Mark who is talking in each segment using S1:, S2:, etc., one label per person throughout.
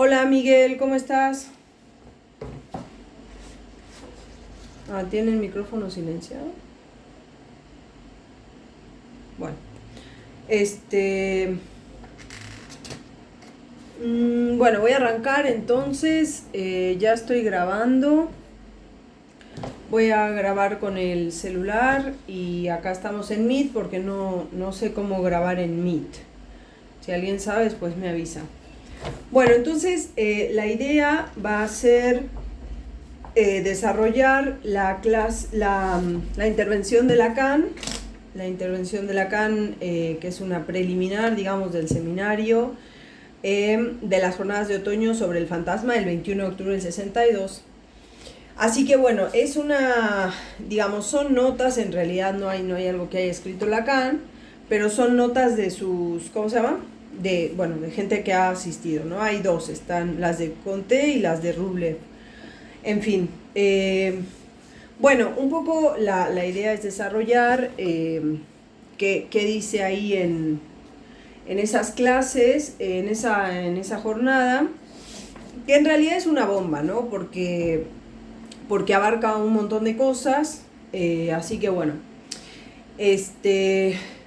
S1: Hola Miguel, ¿cómo estás? ¿Tiene el micrófono silenciado? Bueno, este... bueno, voy a arrancar entonces, ya estoy grabando. Voy a grabar con el celular y acá estamos en Meet porque no sé cómo grabar en Meet. Si alguien sabe, pues me avisa. Bueno, entonces la idea va a ser desarrollar la intervención de Lacan, que es una preliminar, digamos, del seminario de las jornadas de otoño sobre el fantasma del 21 de octubre del 62. Así que bueno, es una, digamos, son notas, en realidad no hay algo que haya escrito Lacan, pero son notas de sus, ¿cómo se llama? De gente que ha asistido, ¿no? Hay dos, están las de Comte y las de Rublev. En fin, bueno, un poco la idea es desarrollar qué dice ahí en esas clases, en esa jornada, que en realidad es una bomba, ¿no? Porque abarca un montón de cosas, así que bueno.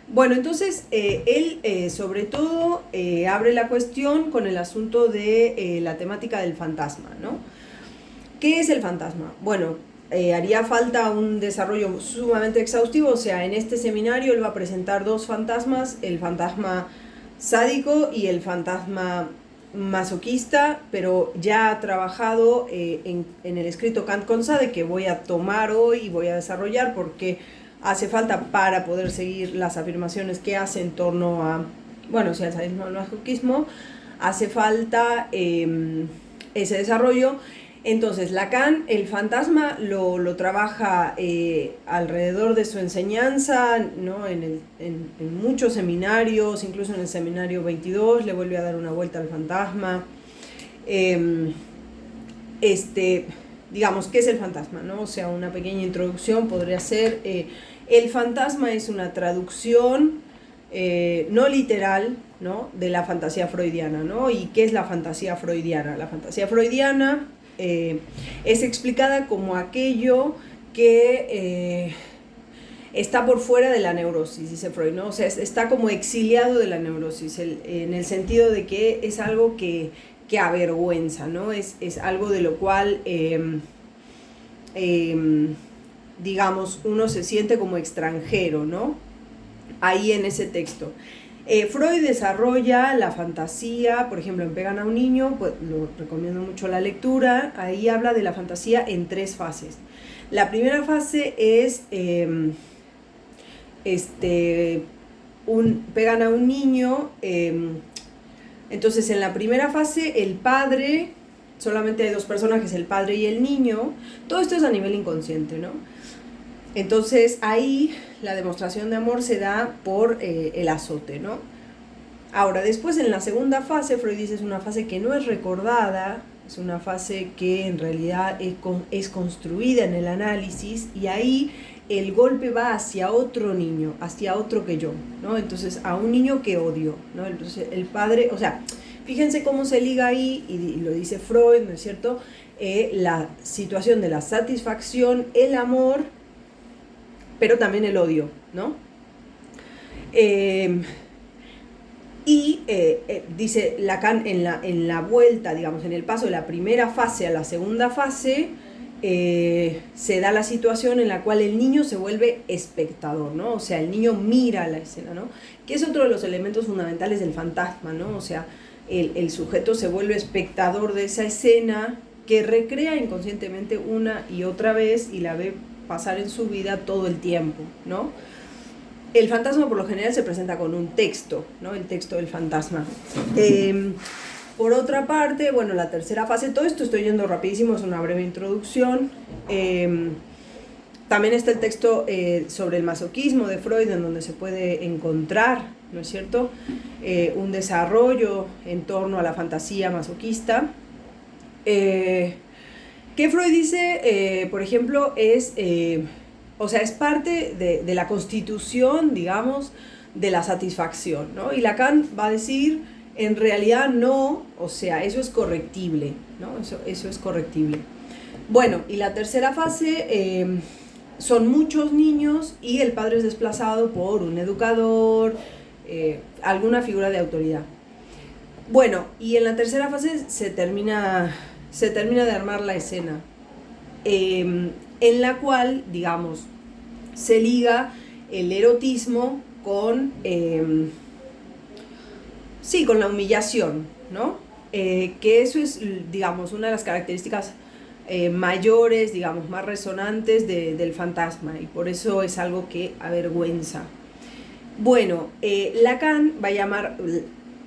S1: Bueno, entonces él sobre todo abre la cuestión con el asunto de la temática del fantasma, ¿no? ¿Qué es el fantasma? Bueno, haría falta un desarrollo sumamente exhaustivo, o sea, en este seminario él va a presentar dos fantasmas, el fantasma sádico y el fantasma masoquista, pero ya ha trabajado en el escrito Kant con Sade, que voy a tomar hoy y voy a desarrollar porque hace falta para poder seguir las afirmaciones que hace en torno a, bueno, si al sadismo o al masoquismo, hace falta ese desarrollo. Entonces, Lacan, el fantasma lo trabaja alrededor de su enseñanza, ¿no? En muchos seminarios, incluso en el seminario 22, le vuelve a dar una vuelta al fantasma. Digamos, ¿qué es el fantasma, no? O sea, una pequeña introducción podría ser, el fantasma es una traducción no literal, ¿no? De la fantasía freudiana, ¿no? ¿Y qué es la fantasía freudiana? La fantasía freudiana es explicada como aquello que está por fuera de la neurosis, dice Freud, ¿no? O sea, está como exiliado de la neurosis, en el sentido de que es algo que avergüenza, ¿no? Es algo de lo cual, digamos, uno se siente como extranjero, ¿no? Ahí en ese texto. Freud desarrolla la fantasía, por ejemplo, en Pegan a un niño, pues lo recomiendo mucho la lectura, ahí habla de la fantasía en tres fases. La primera fase es, pegan a un niño, entonces en la primera fase el padre, solamente hay dos personajes, el padre y el niño, todo esto es a nivel inconsciente, ¿no? Entonces ahí la demostración de amor se da por el azote, ¿no? Ahora, después en la segunda fase, Freud dice es una fase que no es recordada, es una fase que en realidad es construida en el análisis, y ahí el golpe va hacia otro niño, hacia otro que yo, ¿no? Entonces a un niño que odio, ¿no? Entonces el padre, o sea, fíjense cómo se liga ahí, y lo dice Freud, ¿no es cierto? La situación de la satisfacción, el amor, pero también el odio, ¿no? Dice Lacan en la vuelta, digamos, en el paso de la primera fase a la segunda fase, se da la situación en la cual el niño se vuelve espectador, ¿no? O sea, el niño mira la escena, ¿no? Que es otro de los elementos fundamentales del fantasma, ¿no? O sea, el sujeto se vuelve espectador de esa escena que recrea inconscientemente una y otra vez y la ve pasar en su vida todo el tiempo, ¿no? El fantasma por lo general se presenta con un texto, ¿no? El texto del fantasma. Por otra parte, bueno, la tercera fase, todo esto estoy yendo rapidísimo, es una breve introducción. También está el texto sobre el masoquismo de Freud, en donde se puede encontrar, ¿no es cierto?, un desarrollo en torno a la fantasía masoquista. Que Freud dice, por ejemplo, es parte de la constitución, digamos, de la satisfacción, ¿no? Y Lacan va a decir en realidad no, o sea, eso es correctible, ¿no? Eso es correctible. Bueno, y la tercera fase, son muchos niños y el padre es desplazado por un educador, alguna figura de autoridad. Bueno, y en la tercera fase se termina de armar la escena, en la cual, digamos, se liga el erotismo con, sí, con la humillación, ¿no? Que eso es, digamos, una de las características mayores, digamos, más resonantes del fantasma, y por eso es algo que avergüenza. Bueno, Lacan va a llamar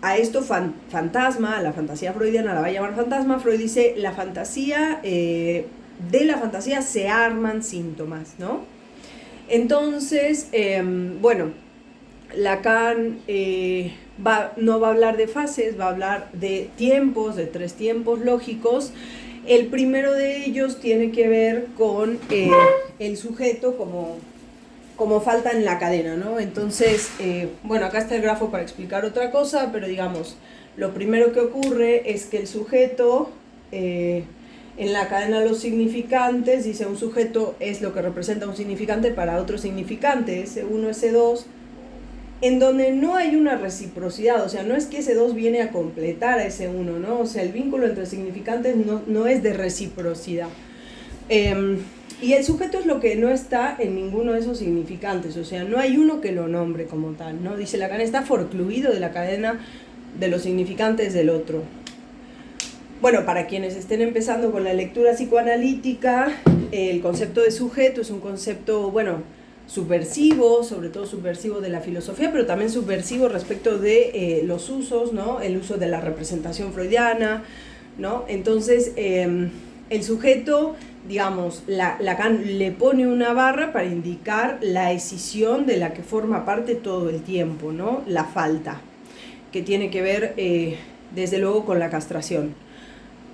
S1: a esto fantasma, a la fantasía freudiana la va a llamar fantasma. Freud dice, la fantasía, de la fantasía se arman síntomas, ¿no? Entonces, bueno, Lacan no va a hablar de fases, va a hablar de tiempos, de 3 tiempos lógicos. El primero de ellos tiene que ver con el sujeto como falta en la cadena, ¿no? Entonces, bueno, acá está el grafo para explicar otra cosa, pero digamos, lo primero que ocurre es que el sujeto, en la cadena de los significantes, dice un sujeto es lo que representa un significante para otro significante, S1, S2, en donde no hay una reciprocidad, o sea, no es que S2 viene a completar a S1, ¿no? O sea, el vínculo entre significantes no es de reciprocidad. Y el sujeto es lo que no está en ninguno de esos significantes, o sea, no hay uno que lo nombre como tal, ¿no? Dice Lacan, está forcluido de la cadena de los significantes del otro. Bueno, para quienes estén empezando con la lectura psicoanalítica, el concepto de sujeto es un concepto, bueno, subversivo, sobre todo subversivo de la filosofía, pero también subversivo respecto de los usos, ¿no? El uso de la representación freudiana, ¿no? Entonces, el sujeto, digamos, Lacan le pone una barra para indicar la escisión de la que forma parte todo el tiempo, ¿no? La falta, que tiene que ver, desde luego, con la castración.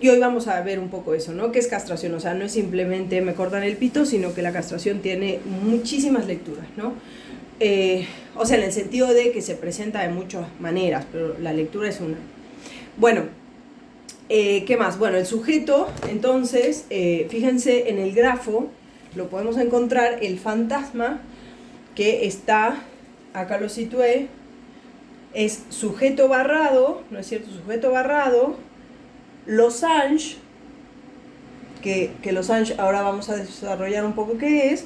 S1: Y hoy vamos a ver un poco eso, ¿no? ¿Qué es castración? O sea, no es simplemente me cortan el pito, sino que la castración tiene muchísimas lecturas, ¿no? O sea, en el sentido de que se presenta de muchas maneras, pero la lectura es una. Bueno, ¿qué más? Bueno, el sujeto, entonces, fíjense en el grafo, lo podemos encontrar el fantasma que está, acá lo situé, es sujeto barrado, ¿no es cierto? Sujeto barrado, losange, que losange ahora vamos a desarrollar un poco qué es,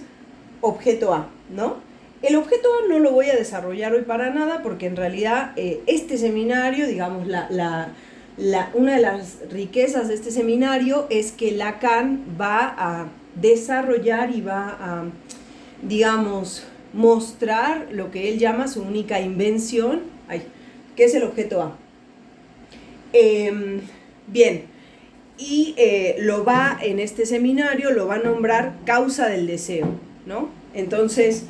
S1: objeto A, ¿no? El objeto A no lo voy a desarrollar hoy para nada porque en realidad este seminario, digamos, una de las riquezas de este seminario es que Lacan va a desarrollar y va a, digamos, mostrar lo que él llama su única invención, que es el objeto A. Bien, y lo va, en este seminario, lo va a nombrar causa del deseo, ¿no? Entonces,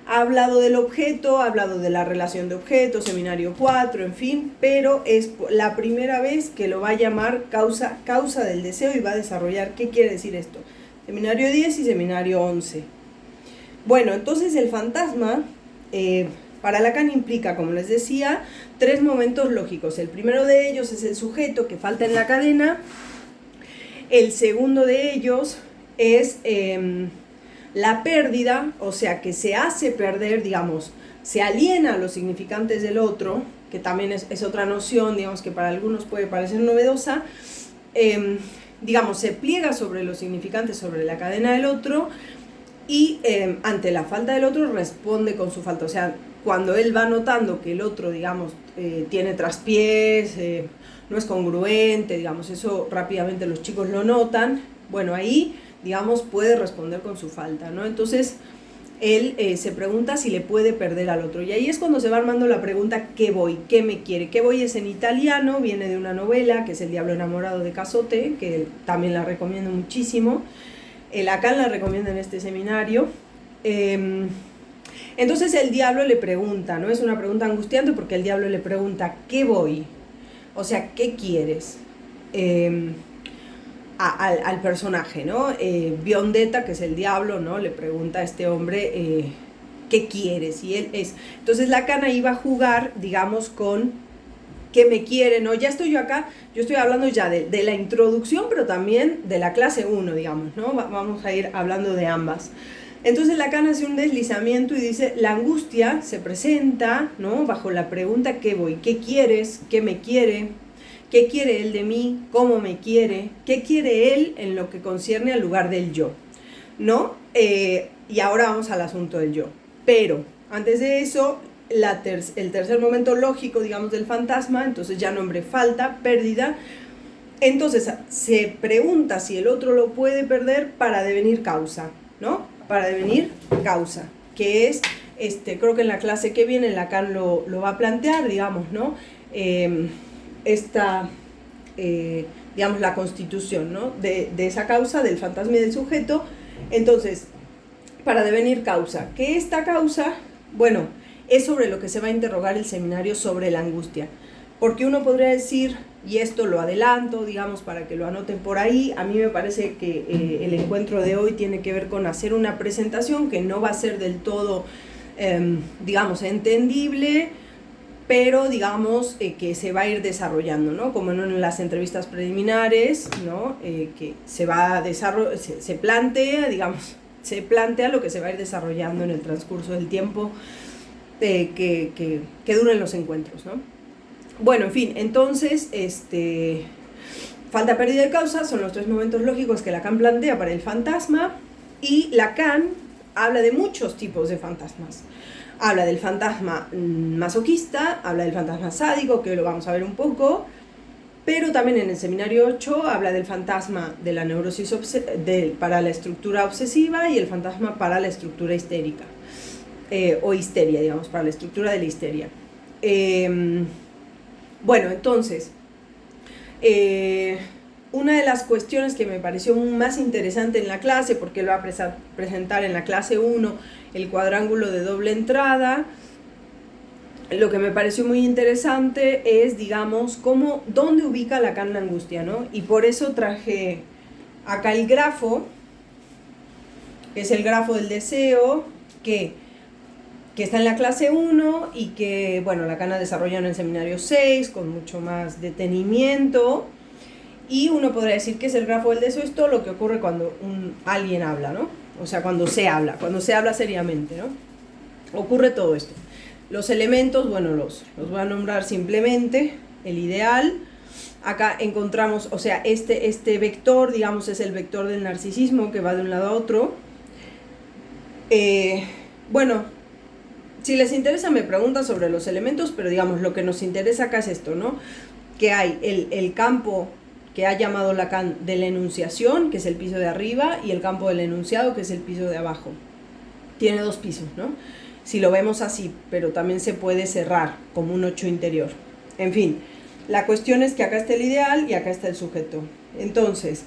S1: ha hablado del objeto, ha hablado de la relación de objeto, seminario 4, en fin, pero es la primera vez que lo va a llamar causa del deseo y va a desarrollar qué quiere decir esto. Seminario 10 y seminario 11. Bueno, entonces el fantasma, para Lacan implica, como les decía, 3 momentos lógicos. El primero de ellos es el sujeto que falta en la cadena. El segundo de ellos es la pérdida, o sea, que se hace perder, digamos, se aliena a los significantes del otro, que también es otra noción, digamos, que para algunos puede parecer novedosa, digamos, se pliega sobre los significantes, sobre la cadena del otro, y ante la falta del otro responde con su falta. O sea, cuando él va notando que el otro, digamos, tiene traspiés, no es congruente, digamos, eso rápidamente los chicos lo notan, bueno, ahí, digamos, puede responder con su falta, ¿no? Entonces, él se pregunta si le puede perder al otro. Y ahí es cuando se va armando la pregunta, ¿qué voy? ¿Qué me quiere? ¿Qué voy? Es en italiano, viene de una novela, que es El diablo enamorado de Cazotte, que también la recomiendo muchísimo. Lacan la recomienda en este seminario. Entonces el diablo le pregunta, ¿no? Es una pregunta angustiante porque el diablo le pregunta, ¿qué voy? O sea, ¿qué quieres? Al personaje, ¿no? Biondetta, que es el diablo, ¿no? Le pregunta a este hombre, ¿qué quieres? Y él es... Entonces Lacan ahí va a jugar, digamos, con ¿Qué me quiere? ¿No? Ya estoy yo acá, yo estoy hablando ya de la introducción, pero también de la clase 1, digamos, ¿no? Vamos a ir hablando de ambas. Entonces Lacan hace un deslizamiento y dice, la angustia se presenta, ¿no? Bajo la pregunta ¿qué voy? ¿Qué quieres? ¿Qué me quiere? ¿Qué quiere él de mí? ¿Cómo me quiere? ¿Qué quiere él en lo que concierne al lugar del yo? ¿No? Y ahora vamos al asunto del yo. Pero antes de eso, el tercer momento lógico, digamos, del fantasma, entonces ya nombre falta, pérdida. Entonces se pregunta si el otro lo puede perder para devenir causa, ¿no? Para devenir causa, que es, creo que en la clase que viene Lacan lo va a plantear, digamos, ¿no? Digamos, la constitución, ¿no? de esa causa, del fantasma y del sujeto. Entonces, para devenir causa, ¿qué esta causa? Bueno, es sobre lo que se va a interrogar el seminario sobre la angustia. Porque uno podría decir, y esto lo adelanto, digamos, para que lo anoten por ahí, a mí me parece que el encuentro de hoy tiene que ver con hacer una presentación que no va a ser del todo, digamos, entendible, pero digamos que se va a ir desarrollando, ¿no? Como en las entrevistas preliminares, ¿no? Que se va a se plantea, digamos, se plantea lo que se va a ir desarrollando en el transcurso del tiempo que duren los encuentros, ¿no? Bueno, en fin, entonces, falta, pérdida de causa son los tres momentos lógicos que Lacan plantea para el fantasma, y Lacan habla de muchos tipos de fantasmas. Habla del fantasma masoquista, habla del fantasma sádico, que lo vamos a ver un poco, pero también en el seminario 8 habla del fantasma de la neurosis para la estructura obsesiva y el fantasma para la estructura histérica, o histeria, digamos, para la estructura de la histeria. Bueno, entonces, una de las cuestiones que me pareció más interesante en la clase, porque lo va a presentar en la clase 1, el cuadrángulo de doble entrada, lo que me pareció muy interesante es, digamos, dónde ubica Lacan la angustia, ¿no? Y por eso traje acá el grafo, que es el grafo del deseo, que está en la clase 1 y que, bueno, Lacan ha desarrollado en el seminario 6 con mucho más detenimiento. Y uno podría decir que es el grafo del deseo, es todo lo que ocurre cuando alguien habla, ¿no? O sea, cuando se habla seriamente, ¿no? Ocurre todo esto. Los elementos, bueno, los voy a nombrar simplemente. El ideal, acá encontramos, o sea, este vector, digamos, es el vector del narcisismo que va de un lado a otro. Bueno, si les interesa me preguntan sobre los elementos, pero digamos, lo que nos interesa acá es esto, ¿no? Que hay el campo que ha llamado Lacan de la enunciación, que es el piso de arriba, y el campo del enunciado, que es el piso de abajo. Tiene dos pisos, ¿no? Si lo vemos así, pero también se puede cerrar como un 8 interior. En fin, la cuestión es que acá está el ideal y acá está el sujeto. Entonces,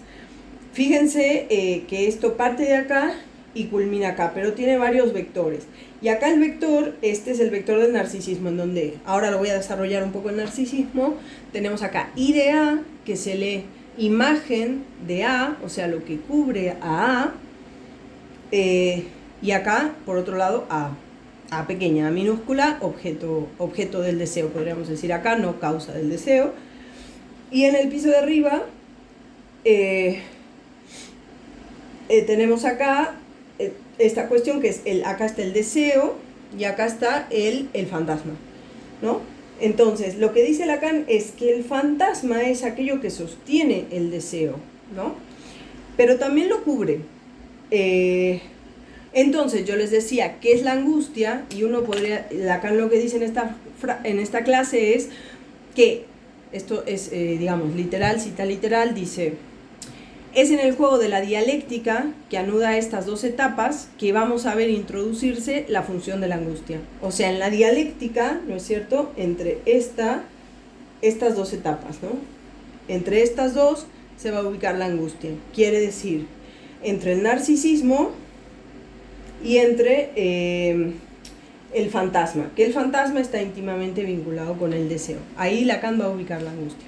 S1: fíjense que esto parte de acá y culmina acá, pero tiene varios vectores. Y acá el vector, este es el vector del narcisismo, en donde, ahora lo voy a desarrollar un poco el narcisismo, tenemos acá I de A, que se lee imagen de A, o sea, lo que cubre a A, y acá, por otro lado, A pequeña, A minúscula, objeto del deseo, podríamos decir acá, no causa del deseo. Y en el piso de arriba, tenemos acá esta cuestión que es, acá está el deseo y acá está el fantasma, ¿no? Entonces, lo que dice Lacan es que el fantasma es aquello que sostiene el deseo, ¿no? Pero también lo cubre. Entonces, yo les decía, ¿qué es la angustia? Y uno podría, Lacan lo que dice en esta clase es que, esto es, digamos, literal, cita literal, dice: es en el juego de la dialéctica que anuda estas dos etapas que vamos a ver introducirse la función de la angustia. O sea, en la dialéctica, ¿no es cierto?, entre estas dos etapas, ¿no? Entre estas dos se va a ubicar la angustia. Quiere decir, entre el narcisismo y entre el fantasma, que el fantasma está íntimamente vinculado con el deseo. Ahí Lacan va a ubicar la angustia.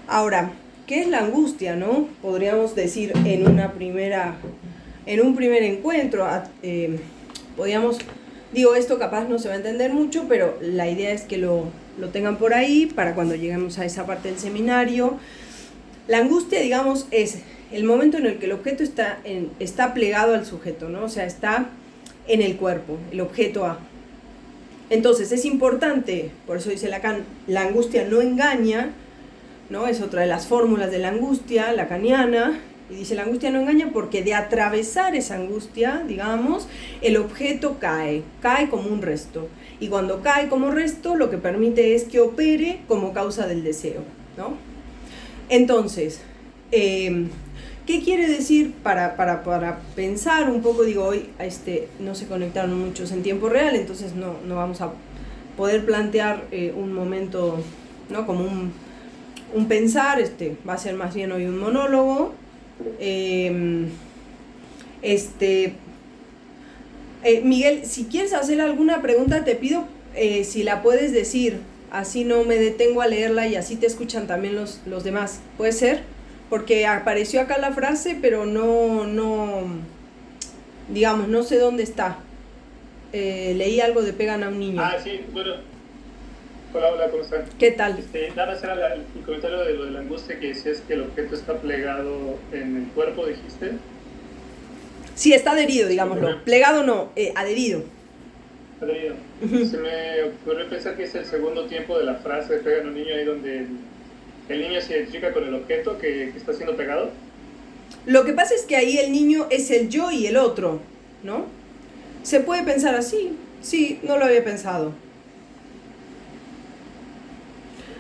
S1: Ahora, ¿qué es la angustia, no? Podríamos decir en un primer encuentro, esto capaz no se va a entender mucho, pero la idea es que lo lo tengan por ahí para cuando lleguemos a esa parte del seminario. La angustia, digamos, es el momento en el que el objeto está plegado al sujeto, ¿no? O sea, está en el cuerpo, el objeto A. Entonces es importante, por eso dice Lacan, la angustia no engaña, ¿no? Es otra de las fórmulas de la angustia lacaniana, y dice la angustia no engaña porque de atravesar esa angustia, digamos, el objeto cae como un resto, y cuando cae como resto lo que permite es que opere como causa del deseo, ¿no? Entonces, ¿qué quiere decir para pensar un poco? Digo, hoy no se conectaron muchos en tiempo real, entonces no vamos a poder plantear un momento, ¿no? Como un pensar, va a ser más bien hoy un monólogo. Miguel, si quieres hacer alguna pregunta, te pido si la puedes decir, así no me detengo a leerla y así te escuchan también los demás. ¿Puede ser? Porque apareció acá la frase, pero digamos, no sé dónde está. Leí algo de pegan a un niño.
S2: Ah, sí, bueno. Hola, ¿cómo están?
S1: ¿Qué tal?
S2: Nada más era el comentario de lo de la angustia, que decías que el objeto está plegado en el cuerpo, dijiste.
S1: Sí, está adherido, digámoslo. Plegado no, adherido.
S2: Adherido. Se me ocurrió pensar que es el segundo tiempo de la frase de pegan a un niño, ahí donde el niño se identifica con el objeto que está siendo pegado.
S1: Lo que pasa es que ahí el niño es el yo y el otro, ¿no? ¿Se puede pensar así? Sí, no lo había pensado.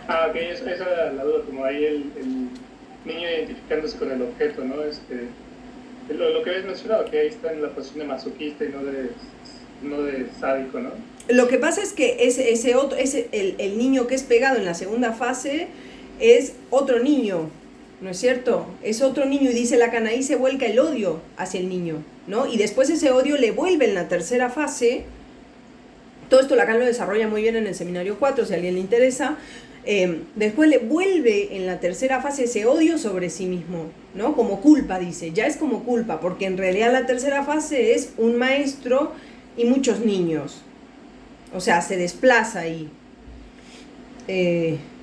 S2: Ah, ok, esa era la duda, como ahí el niño identificándose con el objeto, ¿no? Lo que habías mencionado, que ahí está en la posición de masoquista y no de sádico, ¿no?
S1: Lo que pasa es que el niño que es pegado en la segunda fase es otro niño, ¿no es cierto? Es otro niño, y dice Lacan, ahí se vuelca el odio hacia el niño, ¿no? Y después ese odio le vuelve en la tercera fase. Todo esto Lacan lo desarrolla muy bien en el seminario 4, si a alguien le interesa. Después le vuelve en la tercera fase ese odio sobre sí mismo, ¿no? Como culpa, dice, ya es como culpa, porque en realidad la tercera fase es un maestro y muchos niños. O sea, se desplaza ahí.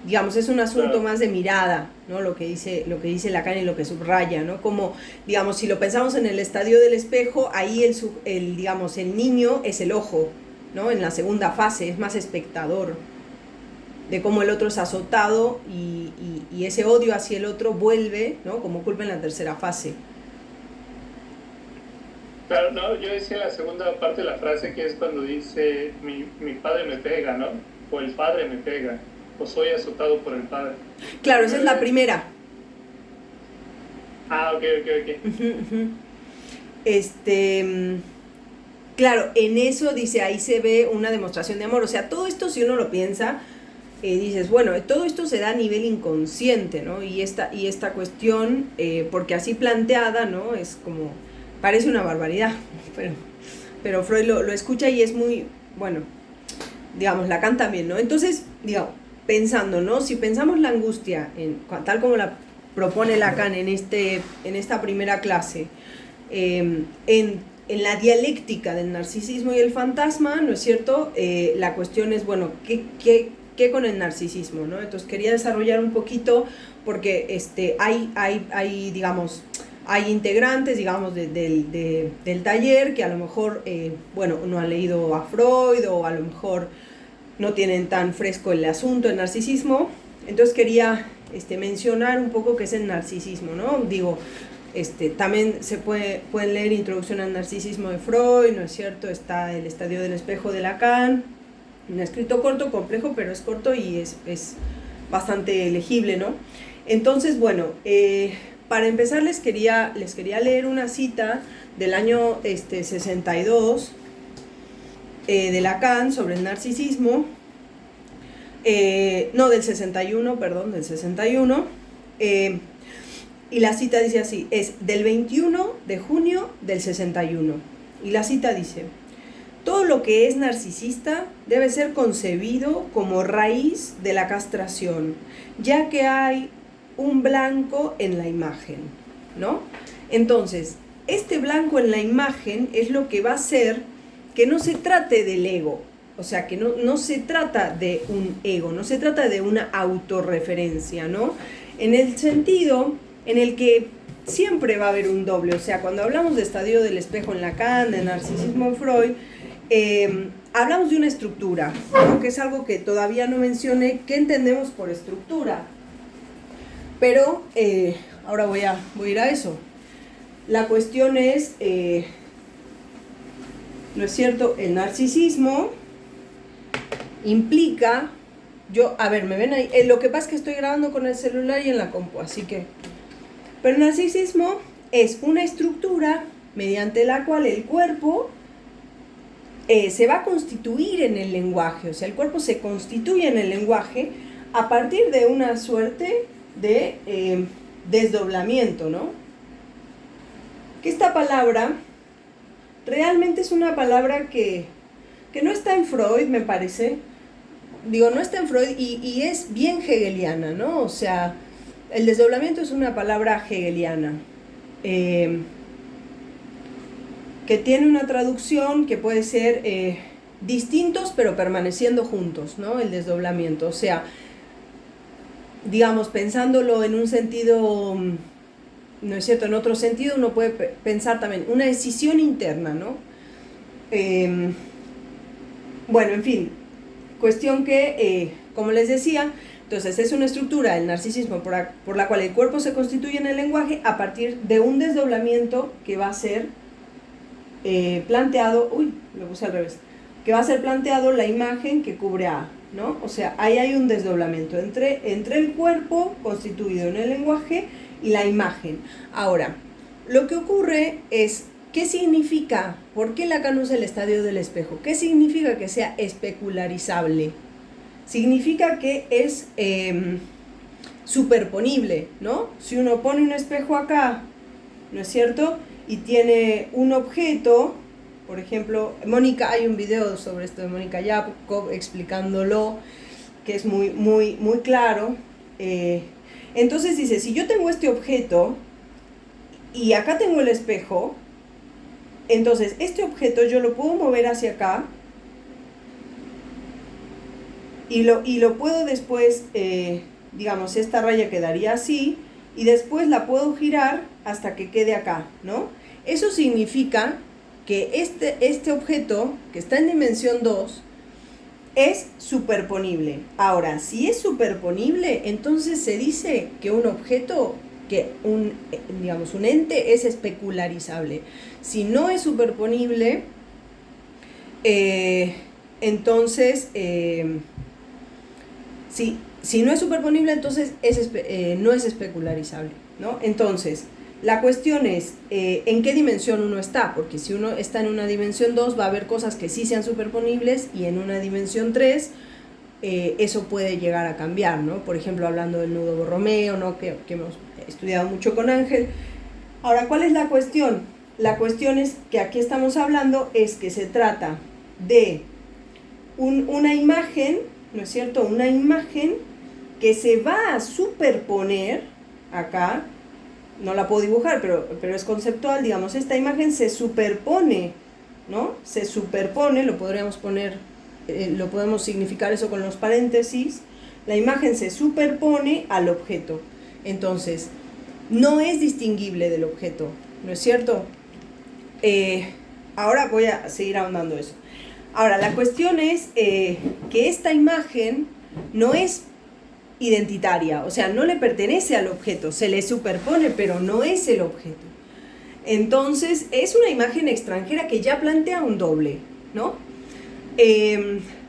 S1: Digamos, es un asunto más de mirada, ¿no? Lo que dice Lacan y lo que subraya, ¿no? Como, digamos, si lo pensamos en el estadio del espejo, ahí digamos, el niño es el ojo, ¿no? En la segunda fase es más espectador de cómo el otro es azotado y ese odio hacia el otro vuelve, ¿no? Como culpa en la tercera fase.
S2: Claro, no, yo decía la segunda parte de la frase, que es cuando dice mi padre me pega, ¿no? O el padre me pega, o soy azotado por el padre.
S1: Claro, esa es la primera.
S2: Ah, ok.
S1: Claro, en eso dice, ahí se ve una demostración de amor. O sea, todo esto, si uno lo piensa, dices, bueno, todo esto se da a nivel inconsciente, ¿no? Y esta cuestión, porque así planteada, ¿no? Es como, parece una barbaridad, pero Freud lo escucha y es muy, bueno, digamos, Lacan también, ¿no? Entonces, digamos, pensando, ¿no? Si pensamos la angustia, tal como la propone Lacan en esta primera clase, en la dialéctica del narcisismo y el fantasma, ¿no es cierto? La cuestión es, bueno, ¿qué con el narcisismo, ¿no? Entonces quería desarrollar un poquito porque hay digamos, hay integrantes, digamos, del taller que a lo mejor, bueno, no han leído a Freud o a lo mejor no tienen tan fresco el asunto del narcisismo. Entonces quería mencionar un poco qué es el narcisismo, ¿no? Digo, también pueden leer Introducción al Narcisismo de Freud, ¿no es cierto? Está El estadio del espejo de Lacan, un escrito corto, complejo, pero es corto y es bastante legible, ¿no? Entonces, bueno, para empezar les quería leer una cita del año 62 de Lacan sobre el narcisismo, del 61, perdón, del 61, y la cita dice así, es del 21 de junio del 61, y la cita dice: todo lo que es narcisista debe ser concebido como raíz de la castración, ya que hay un blanco en la imagen, ¿no? Entonces, este blanco en la imagen es lo que va a hacer que no se trate del ego, O sea, que no se trata de un ego, no se trata de una autorreferencia, ¿no? En el sentido en el que siempre va a haber un doble. O sea, cuando hablamos de estadio del espejo en Lacan, de narcisismo en Freud, hablamos de una estructura, ¿no? Que es algo que todavía no mencioné. ¿Qué entendemos por estructura? Pero ahora voy a ir a eso. La cuestión es, ¿no es cierto? El narcisismo implica, a ver, ¿me ven ahí? Lo que pasa es que estoy grabando con el celular y en la compu, así que... Pero el narcisismo es una estructura mediante la cual el cuerpo se va a constituir en el lenguaje. O sea, el cuerpo se constituye en el lenguaje a partir de una suerte de desdoblamiento, ¿no? Que esta palabra realmente es una palabra que no está en Freud, me parece. Digo, no está en Freud y es bien hegeliana, ¿no? O sea, el desdoblamiento es una palabra hegeliana. Que tiene una traducción que puede ser distintos pero permaneciendo juntos, ¿no? El desdoblamiento, o sea, digamos, pensándolo en un sentido, ¿no es cierto? En otro sentido uno puede pensar también una decisión interna, ¿no? Bueno, en fin, cuestión que, como les decía, entonces es una estructura, el narcisismo, por la cual el cuerpo se constituye en el lenguaje a partir de un desdoblamiento que va a ser planteado, lo puse al revés, que va a ser planteado la imagen que cubre a, ¿no? O sea, ahí hay un desdoblamiento entre el cuerpo constituido en el lenguaje y la imagen. Ahora, lo que ocurre es, ¿qué significa? ¿Por qué Lacan usa el estadio del espejo? ¿Qué significa que sea especularizable? Significa que es superponible, ¿no? Si uno pone un espejo acá, ¿no es cierto?, y tiene un objeto, por ejemplo, hay un video sobre esto de Mónica Jacob explicándolo, que es muy, muy, muy claro. Entonces dice, si yo tengo este objeto y acá tengo el espejo, entonces este objeto yo lo puedo mover hacia acá y lo puedo después, digamos, esta raya quedaría así, y después la puedo girar hasta que quede acá, ¿no? Eso significa que este objeto, que está en dimensión 2, es superponible. Ahora, si es superponible, entonces se dice que un objeto, digamos, un ente es especularizable. Si no es superponible, entonces, si no es superponible, entonces no es especularizable, ¿no? Entonces, la cuestión es en qué dimensión uno está, porque si uno está en una dimensión 2 va a haber cosas que sí sean superponibles, y en una dimensión 3 eso puede llegar a cambiar, ¿no? Por ejemplo, hablando del nudo Borromeo, ¿no? que hemos estudiado mucho con Ángel. Ahora, ¿cuál es la cuestión? La cuestión es que aquí estamos hablando es que se trata de una imagen, ¿no es cierto? Una imagen que se va a superponer acá. No la puedo dibujar, pero es conceptual, digamos, esta imagen se superpone, ¿no? Se superpone, lo podríamos poner, lo podemos significar eso con los paréntesis, la imagen se superpone al objeto, entonces, no es distinguible del objeto, ¿no es cierto? Ahora voy a seguir ahondando eso. Ahora, la cuestión es que esta imagen no es identitaria, o sea, no le pertenece al objeto, se le superpone, pero no es el objeto. Entonces, es una imagen extranjera que ya plantea un doble, ¿no?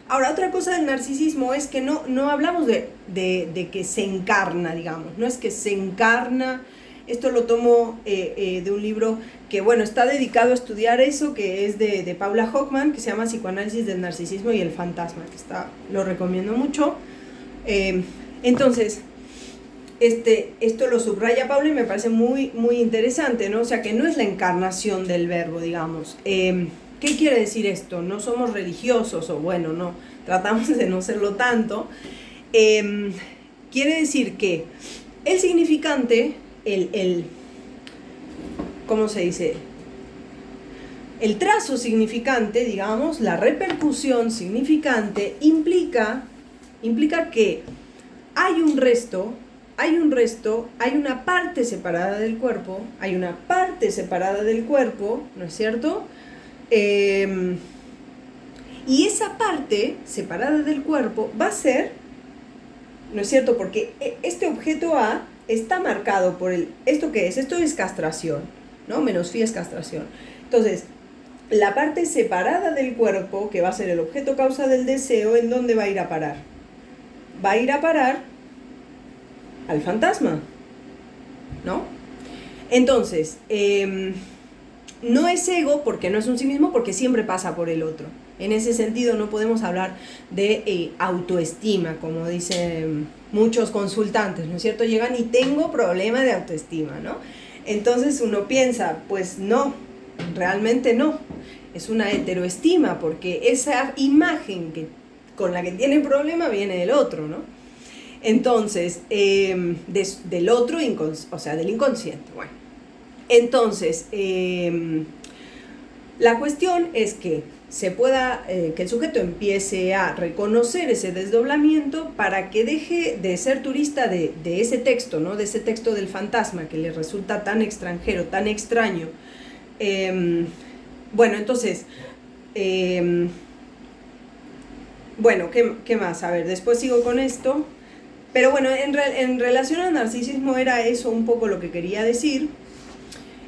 S1: Ahora, otra cosa del narcisismo es que no hablamos de que se encarna, digamos, no es que se encarna. Esto lo tomo de un libro que, bueno, está dedicado a estudiar eso, que es de Paula Hockman, que se llama Psicoanálisis del narcisismo y el fantasma, que lo recomiendo mucho. Entonces, esto lo subraya Paula y me parece muy, muy interesante, ¿no? O sea, que no es la encarnación del verbo, digamos. ¿Qué quiere decir esto? No somos religiosos, o bueno, no, tratamos de no serlo tanto. Quiere decir que el significante, ¿cómo se dice? El trazo significante, digamos, la repercusión significante implica que hay un resto, hay una parte separada del cuerpo, ¿no es cierto? Y esa parte separada del cuerpo va a ser, ¿no es cierto? Porque este objeto A está marcado por ¿esto qué es? Esto es castración, ¿no? Menos phi es castración. Entonces, la parte separada del cuerpo, que va a ser el objeto causa del deseo, ¿en dónde va a ir a parar? Va a ir a parar al fantasma, ¿no? Entonces, no es ego porque no es un sí mismo, porque siempre pasa por el otro. En ese sentido no podemos hablar de autoestima, como dicen muchos consultantes, ¿no es cierto? Llegan y tengo problema de autoestima, ¿no? Entonces uno piensa, pues no, realmente no. Es una heteroestima, porque esa imagen con la que tiene problema viene del otro, ¿no? Entonces, del otro, o sea, del inconsciente. Bueno, entonces, la cuestión es que que el sujeto empiece a reconocer ese desdoblamiento para que deje de ser turista de ese texto, ¿no? De ese texto del fantasma que le resulta tan extranjero, tan extraño. Bueno, entonces, bueno, ¿qué más? A ver, después sigo con esto. Pero bueno, en relación al narcisismo era eso un poco lo que quería decir.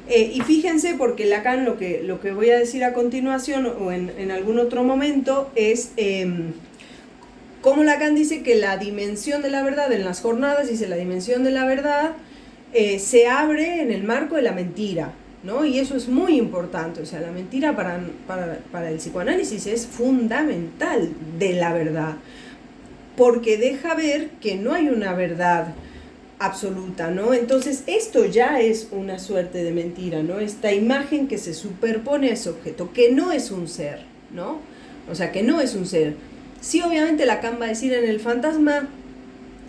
S1: Y fíjense, porque Lacan lo que voy a decir a continuación o en algún otro momento es cómo Lacan dice que la dimensión de la verdad en las jornadas, dice la dimensión de la verdad se abre en el marco de la mentira, ¿no? Y eso es muy importante, o sea, la mentira para el psicoanálisis es fundamental de la verdad, porque deja ver que no hay una verdad absoluta, ¿no? Entonces esto ya es una suerte de mentira, ¿no? Esta imagen que se superpone a ese objeto, que no es un ser, ¿no? O sea, que no es un ser. Sí, obviamente Lacan va a decir en el fantasma,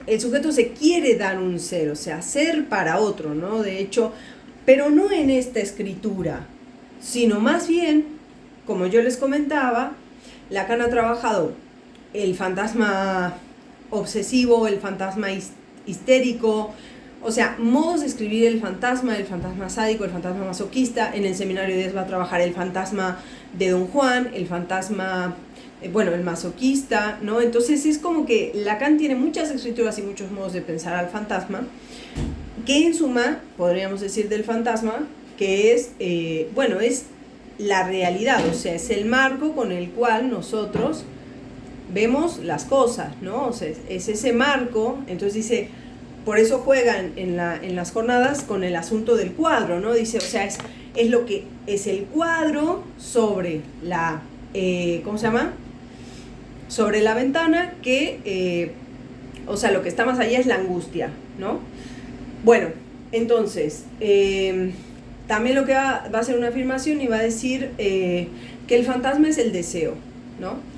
S1: el sujeto se quiere dar un ser, o sea, ser para otro, ¿no? De hecho, pero no en esta escritura, sino más bien, como yo les comentaba, Lacan ha trabajado el fantasma obsesivo, el fantasma histérico, o sea, modos de escribir el fantasma sádico, el fantasma masoquista. En el seminario de 10 va a trabajar el fantasma de Don Juan, el fantasma, bueno, el masoquista, ¿no? Entonces es como que Lacan tiene muchas escrituras y muchos modos de pensar al fantasma, que en suma, podríamos decir del fantasma, que es, bueno, es la realidad, o sea, es el marco con el cual nosotros vemos las cosas, ¿no? O sea, es ese marco. Entonces dice, por eso juegan en las jornadas con el asunto del cuadro, ¿no? Dice, o sea, es lo que es el cuadro sobre la, ¿cómo se llama? Sobre la ventana que, o sea, lo que está más allá es la angustia, ¿no? Bueno, entonces, también lo que va a hacer una afirmación y va a decir que el fantasma es el deseo, ¿no?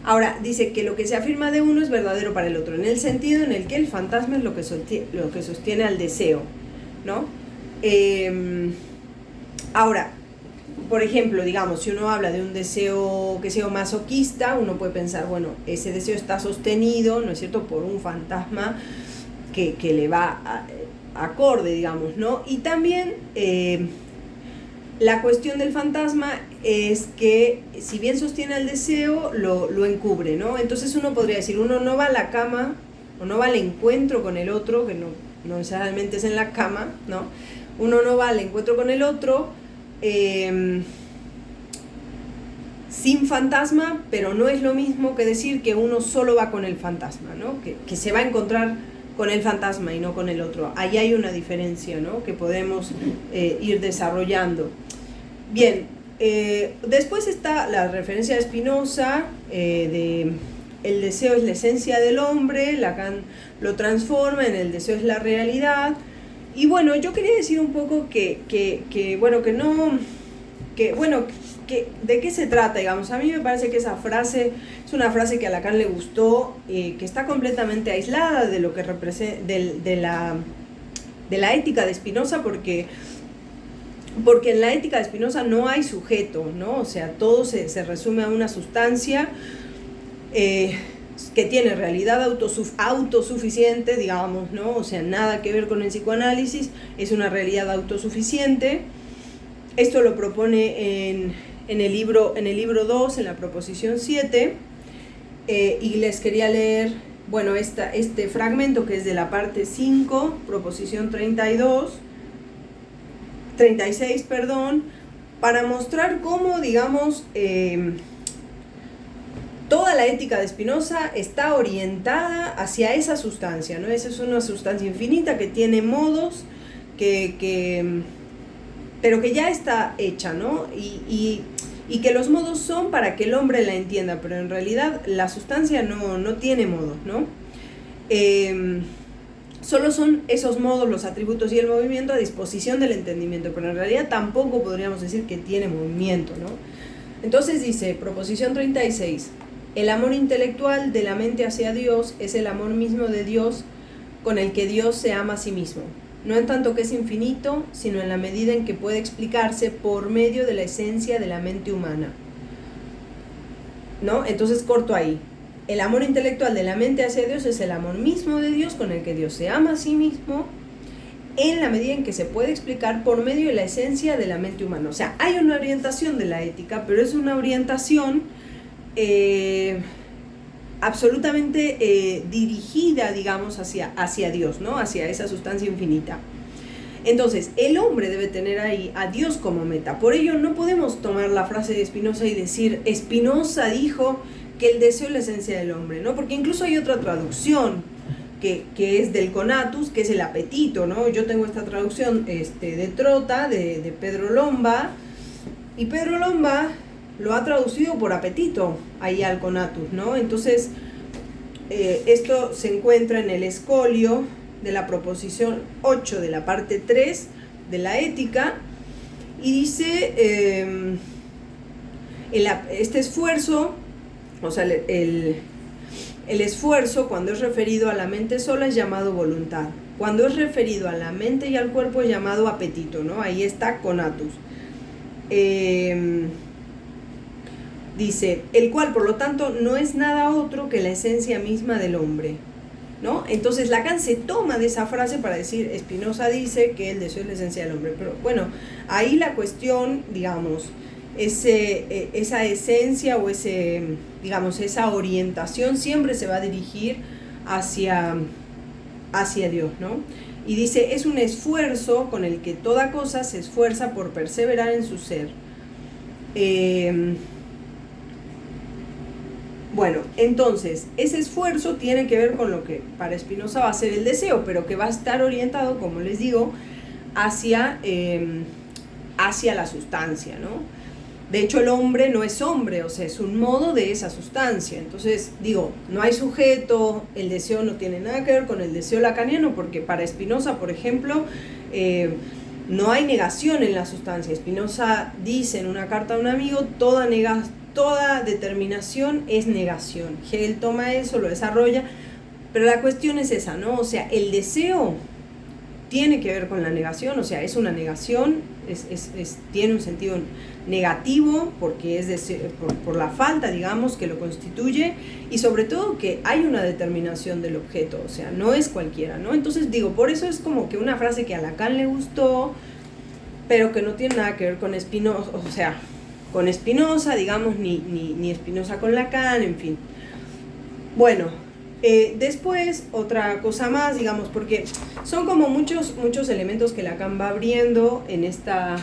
S1: Ahora, dice que lo que se afirma de uno es verdadero para el otro, en el sentido en el que el fantasma es lo que sostiene al deseo, ¿no? Ahora, por ejemplo, digamos, si uno habla de un deseo que sea masoquista, uno puede pensar, bueno, ese deseo está sostenido, ¿no es cierto?, por un fantasma que le va acorde, digamos, ¿no? Y también la cuestión del fantasma es que, si bien sostiene el deseo, lo encubre, ¿no? Entonces uno podría decir, uno no va a la cama, o no va al encuentro con el otro, que no necesariamente es en la cama, ¿no? Uno no va al encuentro con el otro sin fantasma, pero no es lo mismo que decir que uno solo va con el fantasma, ¿no? Que se va a encontrar con el fantasma y no con el otro. Ahí hay una diferencia, ¿no?, que podemos ir desarrollando. Bien, después está la referencia de Spinoza, de el deseo es la esencia del hombre. Lacan lo transforma en el deseo es la realidad. Y bueno, yo quería decir un poco ¿de qué se trata? Digamos, a mí me parece que esa frase es una frase que a Lacan le gustó, que está completamente aislada de lo que representa, de la ética de Spinoza, porque, porque en la ética de Spinoza no hay sujeto, ¿no? O sea, todo se resume a una sustancia que tiene realidad autosuficiente, digamos, ¿no? O sea, nada que ver con el psicoanálisis, es una realidad autosuficiente. Esto lo propone en el libro 2, en la proposición 7, y les quería leer, bueno, este fragmento que es de la parte 5, proposición 36, para mostrar cómo, digamos, toda la ética de Spinoza está orientada hacia esa sustancia, ¿no? Esa es una sustancia infinita que tiene modos, pero que ya está hecha, ¿no? Y que los modos son para que el hombre la entienda, pero en realidad la sustancia no tiene modos, ¿no? Solo son esos modos, los atributos y el movimiento a disposición del entendimiento, pero en realidad tampoco podríamos decir que tiene movimiento, ¿no? Entonces dice, proposición 36, el amor intelectual de la mente hacia Dios es el amor mismo de Dios con el que Dios se ama a sí mismo, no en tanto que es infinito, sino en la medida en que puede explicarse por medio de la esencia de la mente humana, ¿no? Entonces corto ahí. El amor intelectual de la mente hacia Dios es el amor mismo de Dios con el que Dios se ama a sí mismo en la medida en que se puede explicar por medio de la esencia de la mente humana. O sea, hay una orientación de la ética, pero es una orientación absolutamente dirigida, digamos, hacia Dios, ¿no? Hacia esa sustancia infinita. Entonces, el hombre debe tener ahí a Dios como meta. Por ello, no podemos tomar la frase de Spinoza y decir, Spinoza dijo que el deseo es la esencia del hombre, ¿no? Porque incluso hay otra traducción que es del conatus, que es el apetito, ¿no? Yo tengo esta traducción de Trota, de Pedro Lomba, y Pedro Lomba lo ha traducido por apetito ahí al conatus, ¿no? Entonces, esto se encuentra en el escolio de la proposición 8 de la parte 3 de la ética, y dice, este esfuerzo, o sea, el esfuerzo cuando es referido a la mente sola es llamado voluntad, cuando es referido a la mente y al cuerpo es llamado apetito, ¿no? Ahí está conatus. Dice, el cual por lo tanto no es nada otro que la esencia misma del hombre, ¿no? Entonces Lacan se toma de esa frase para decir, Spinoza dice que el deseo es la esencia del hombre, pero bueno, ahí la cuestión, digamos, esa esencia o digamos, esa orientación siempre se va a dirigir hacia Dios, ¿no? Y dice, es un esfuerzo con el que toda cosa se esfuerza por perseverar en su ser. Bueno, entonces, ese esfuerzo tiene que ver con lo que para Spinoza va a ser el deseo, pero que va a estar orientado, como les digo, hacia la sustancia, ¿no? De hecho, el hombre no es hombre, o sea, es un modo de esa sustancia. Entonces, digo, no hay sujeto, el deseo no tiene nada que ver con el deseo lacaniano, porque para Spinoza, por ejemplo, no hay negación en la sustancia. Spinoza dice en una carta a un amigo, toda determinación es negación. Hegel toma eso, lo desarrolla, pero la cuestión es esa, ¿no? O sea, el deseo tiene que ver con la negación, o sea, es una negación, tiene un sentido negativo porque es por la falta, digamos, que lo constituye, y sobre todo que hay una determinación del objeto, o sea, no es cualquiera, ¿no? Entonces digo, por eso es como que una frase que a Lacan le gustó, pero que no tiene nada que ver con Spinoza, o sea, con Spinoza, digamos, ni Spinoza con Lacan, en fin. Bueno, después, otra cosa más, digamos, porque son como muchos elementos que Lacan va abriendo en esta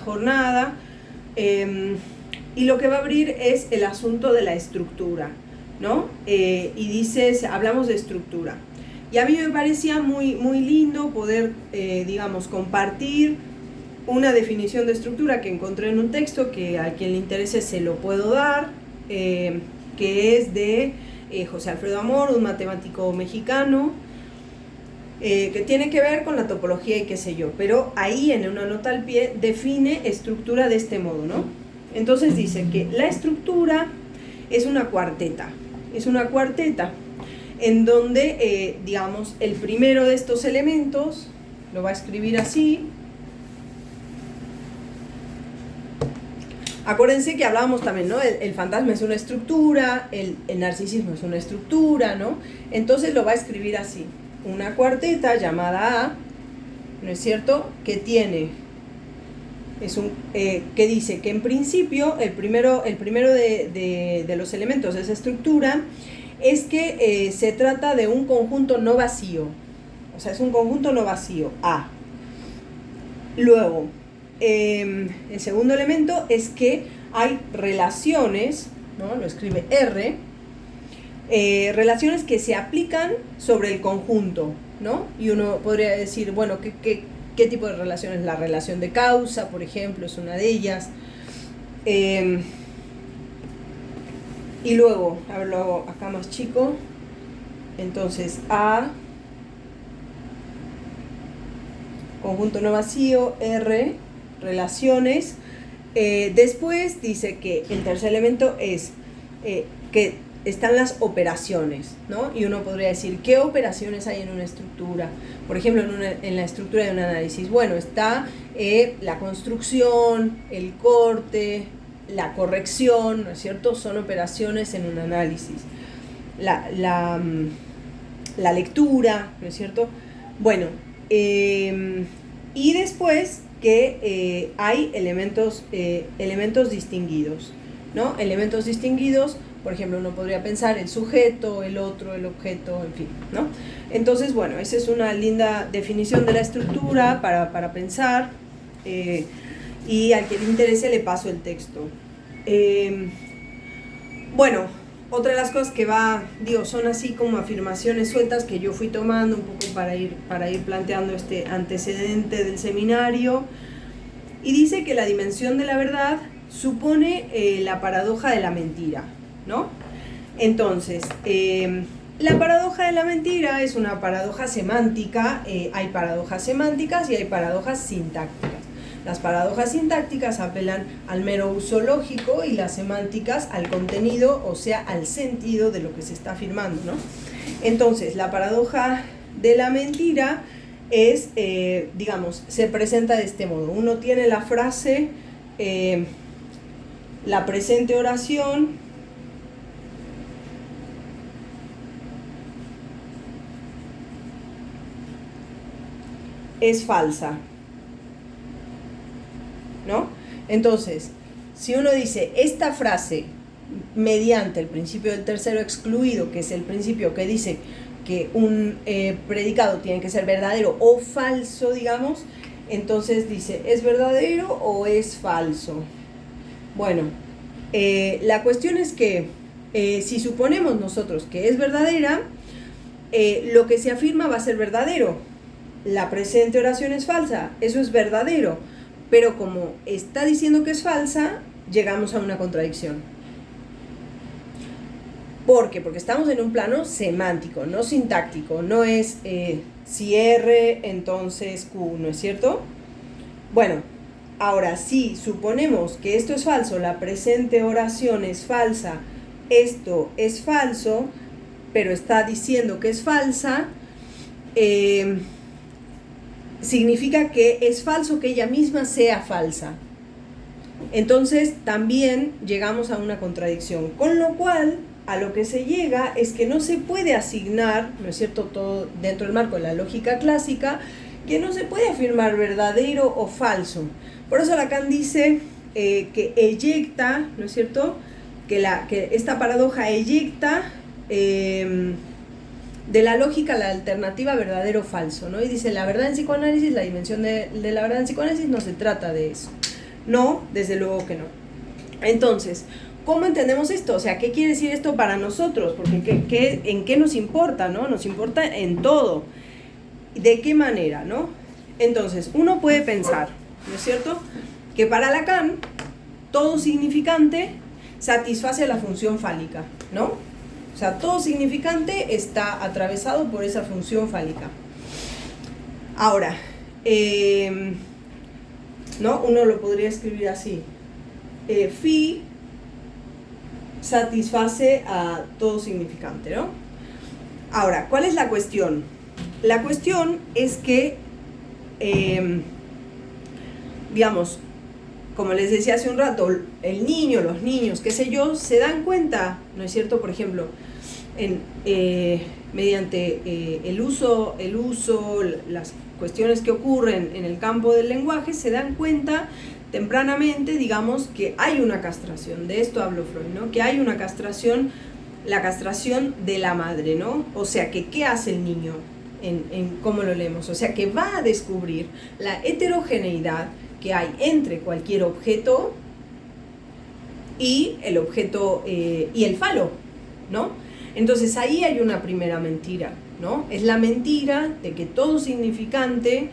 S1: jornada, y lo que va a abrir es el asunto de la estructura, ¿no? Y dice, hablamos de estructura. Y a mí me parecía muy, muy lindo poder, digamos, compartir una definición de estructura que encontré en un texto que a quien le interese se lo puedo dar, que es de José Alfredo Amor, un matemático mexicano, que tiene que ver con la topología y qué sé yo, pero ahí en una nota al pie define estructura de este modo, ¿no? Entonces dice que la estructura es una cuarteta en donde, digamos, el primero de estos elementos lo va a escribir así, Acuérdense que hablábamos también, ¿no? El fantasma es una estructura, el narcisismo es una estructura, ¿no? Entonces lo va a escribir así. Una cuarteta llamada A, ¿no es cierto? Que tiene, que dice que en principio el primero de los elementos de esa estructura es que se trata de un conjunto no vacío. O sea, es un conjunto no vacío, A. Luego, el segundo elemento es que hay relaciones, ¿no? Lo escribe R, relaciones que se aplican sobre el conjunto, ¿no? Y uno podría decir, bueno, ¿qué tipo de relaciones? La relación de causa, por ejemplo, es una de ellas. Y luego, a ver, lo hago acá más chico. Entonces, A, conjunto no vacío, R, relaciones. Después dice que el tercer elemento es que están las operaciones, ¿no? Y uno podría decir, ¿qué operaciones hay en una estructura? Por ejemplo, en la estructura de un análisis. Bueno, está la construcción, el corte, la corrección, ¿no es cierto? Son operaciones en un análisis. La lectura, ¿no es cierto? Bueno, y después que hay elementos distinguidos, ¿no? Elementos distinguidos, por ejemplo, uno podría pensar el sujeto, el otro, el objeto, en fin, ¿no? Entonces, bueno, esa es una linda definición de la estructura para pensar, y al que le interese le paso el texto. Bueno, otra de las cosas que son así como afirmaciones sueltas que yo fui tomando un poco para ir planteando este antecedente del seminario, y dice que la dimensión de la verdad supone la paradoja de la mentira, ¿no? Entonces, la paradoja de la mentira es una paradoja semántica. Hay paradojas semánticas y hay paradojas sintácticas. Las paradojas sintácticas apelan al mero uso lógico y las semánticas al contenido, o sea, al sentido de lo que se está afirmando, ¿no? Entonces, la paradoja de la mentira es, se presenta de este modo. Uno tiene la frase, la presente oración es falsa, ¿no? Entonces, si uno dice esta frase mediante el principio del tercero excluido, que es el principio que dice que un predicado tiene que ser verdadero o falso, digamos, entonces dice, ¿es verdadero o es falso? Bueno, la cuestión es que si suponemos nosotros que es verdadera, lo que se afirma va a ser verdadero. La presente oración es falsa, eso es verdadero, pero como está diciendo que es falsa, llegamos a una contradicción. ¿Por qué? Porque estamos en un plano semántico, no sintáctico, no es si R, entonces Q, ¿no es cierto? Bueno, ahora si suponemos que esto es falso, la presente oración es falsa, esto es falso, pero está diciendo que es falsa, significa que es falso que ella misma sea falsa. Entonces también llegamos a una contradicción, con lo cual a lo que se llega es que no se puede asignar, ¿no es cierto?, todo dentro del marco de la lógica clásica, que no se puede afirmar verdadero o falso. Por eso Lacan dice que eyecta, ¿no es cierto?, que esta paradoja eyecta de la lógica la alternativa verdadero o falso, ¿no? Y dice, la verdad en psicoanálisis, la dimensión de la verdad en psicoanálisis no se trata de eso. No, desde luego que no. Entonces, ¿cómo entendemos esto? O sea, ¿qué quiere decir esto para nosotros? Porque ¿en qué nos importa, no? Nos importa en todo. ¿De qué manera, no? Entonces, uno puede pensar, ¿no es cierto?, que para Lacan todo significante satisface la función fálica, ¿no? O sea, todo significante está atravesado por esa función fálica. Ahora, ¿no? Uno lo podría escribir así. Phi satisface a todo significante, ¿no? Ahora, ¿cuál es la cuestión? La cuestión es que, como les decía hace un rato, el niño, los niños, qué sé yo, se dan cuenta, ¿no es cierto? Por ejemplo, mediante el uso, las cuestiones que ocurren en el campo del lenguaje, se dan cuenta tempranamente, digamos, que hay una castración. De esto habló Freud, ¿no? Que hay una castración, la castración de la madre, ¿no? O sea, que ¿qué hace el niño en cómo lo leemos? O sea, que va a descubrir la heterogeneidad que hay entre cualquier objeto y el objeto y el falo, ¿no? Entonces ahí hay una primera mentira, ¿no? Es la mentira de que todo significante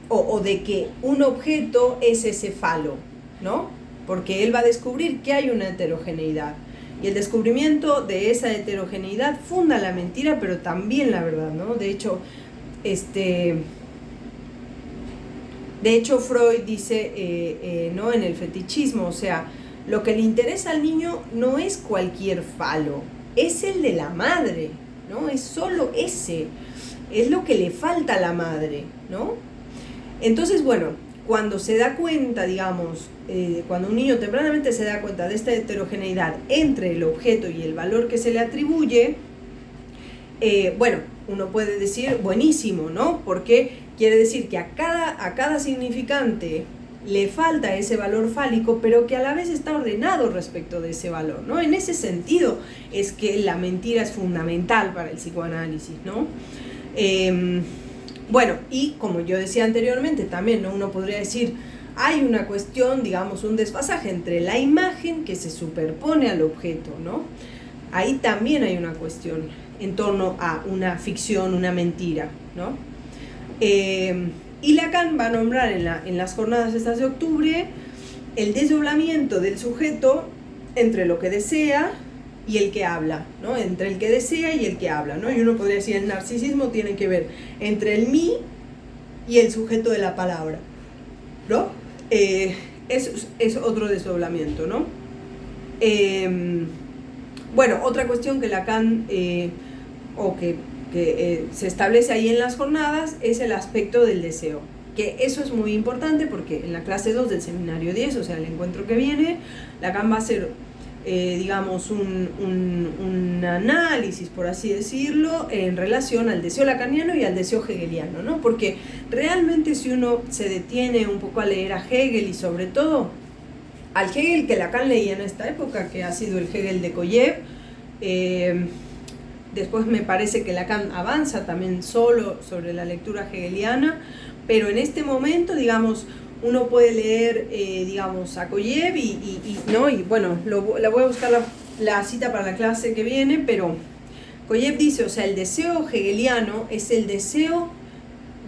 S1: o de que un objeto es ese falo, ¿no? Porque él va a descubrir que hay una heterogeneidad. Y el descubrimiento de esa heterogeneidad funda la mentira, pero también la verdad, ¿no? De hecho, Freud dice, ¿no? En el fetichismo, o sea, lo que le interesa al niño no es cualquier falo, es el de la madre, ¿no? Es solo ese, es lo que le falta a la madre, ¿no? Entonces, bueno, cuando se da cuenta, digamos, cuando un niño tempranamente se da cuenta de esta heterogeneidad entre el objeto y el valor que se le atribuye, bueno, uno puede decir, buenísimo, ¿no? Porque quiere decir que a cada significante le falta ese valor fálico, pero que a la vez está ordenado respecto de ese valor, ¿no? En ese sentido es que la mentira es fundamental para el psicoanálisis, ¿no? Bueno, y como yo decía anteriormente también, ¿no? Uno podría decir, hay una cuestión, digamos, un desfasaje entre la imagen que se superpone al objeto, ¿no? Ahí también hay una cuestión en torno a una ficción, una mentira, ¿no? Y Lacan va a nombrar en las jornadas estas de octubre el desdoblamiento del sujeto entre lo que desea y el que habla, ¿no? Entre el que desea y el que habla, ¿no? Y uno podría decir, el narcisismo tiene que ver entre el mí y el sujeto de la palabra, ¿no? Es otro desdoblamiento, ¿no? Bueno, otra cuestión que Lacan, se establece ahí en las jornadas, es el aspecto del deseo, que eso es muy importante porque en la clase 2 del seminario 10, o sea, el encuentro que viene, Lacan va a hacer, digamos, un análisis, por así decirlo, en relación al deseo lacaniano y al deseo hegeliano, ¿no? Porque realmente si uno se detiene un poco a leer a Hegel y sobre todo al Hegel que Lacan leía en esta época, que ha sido el Hegel de Koyev, después me parece que Lacan avanza también solo sobre la lectura hegeliana, pero en este momento, digamos, uno puede leer, digamos, a Koyev ¿no? Y bueno, la voy a buscar la cita para la clase que viene, pero Koyev dice, o sea, el deseo hegeliano es el deseo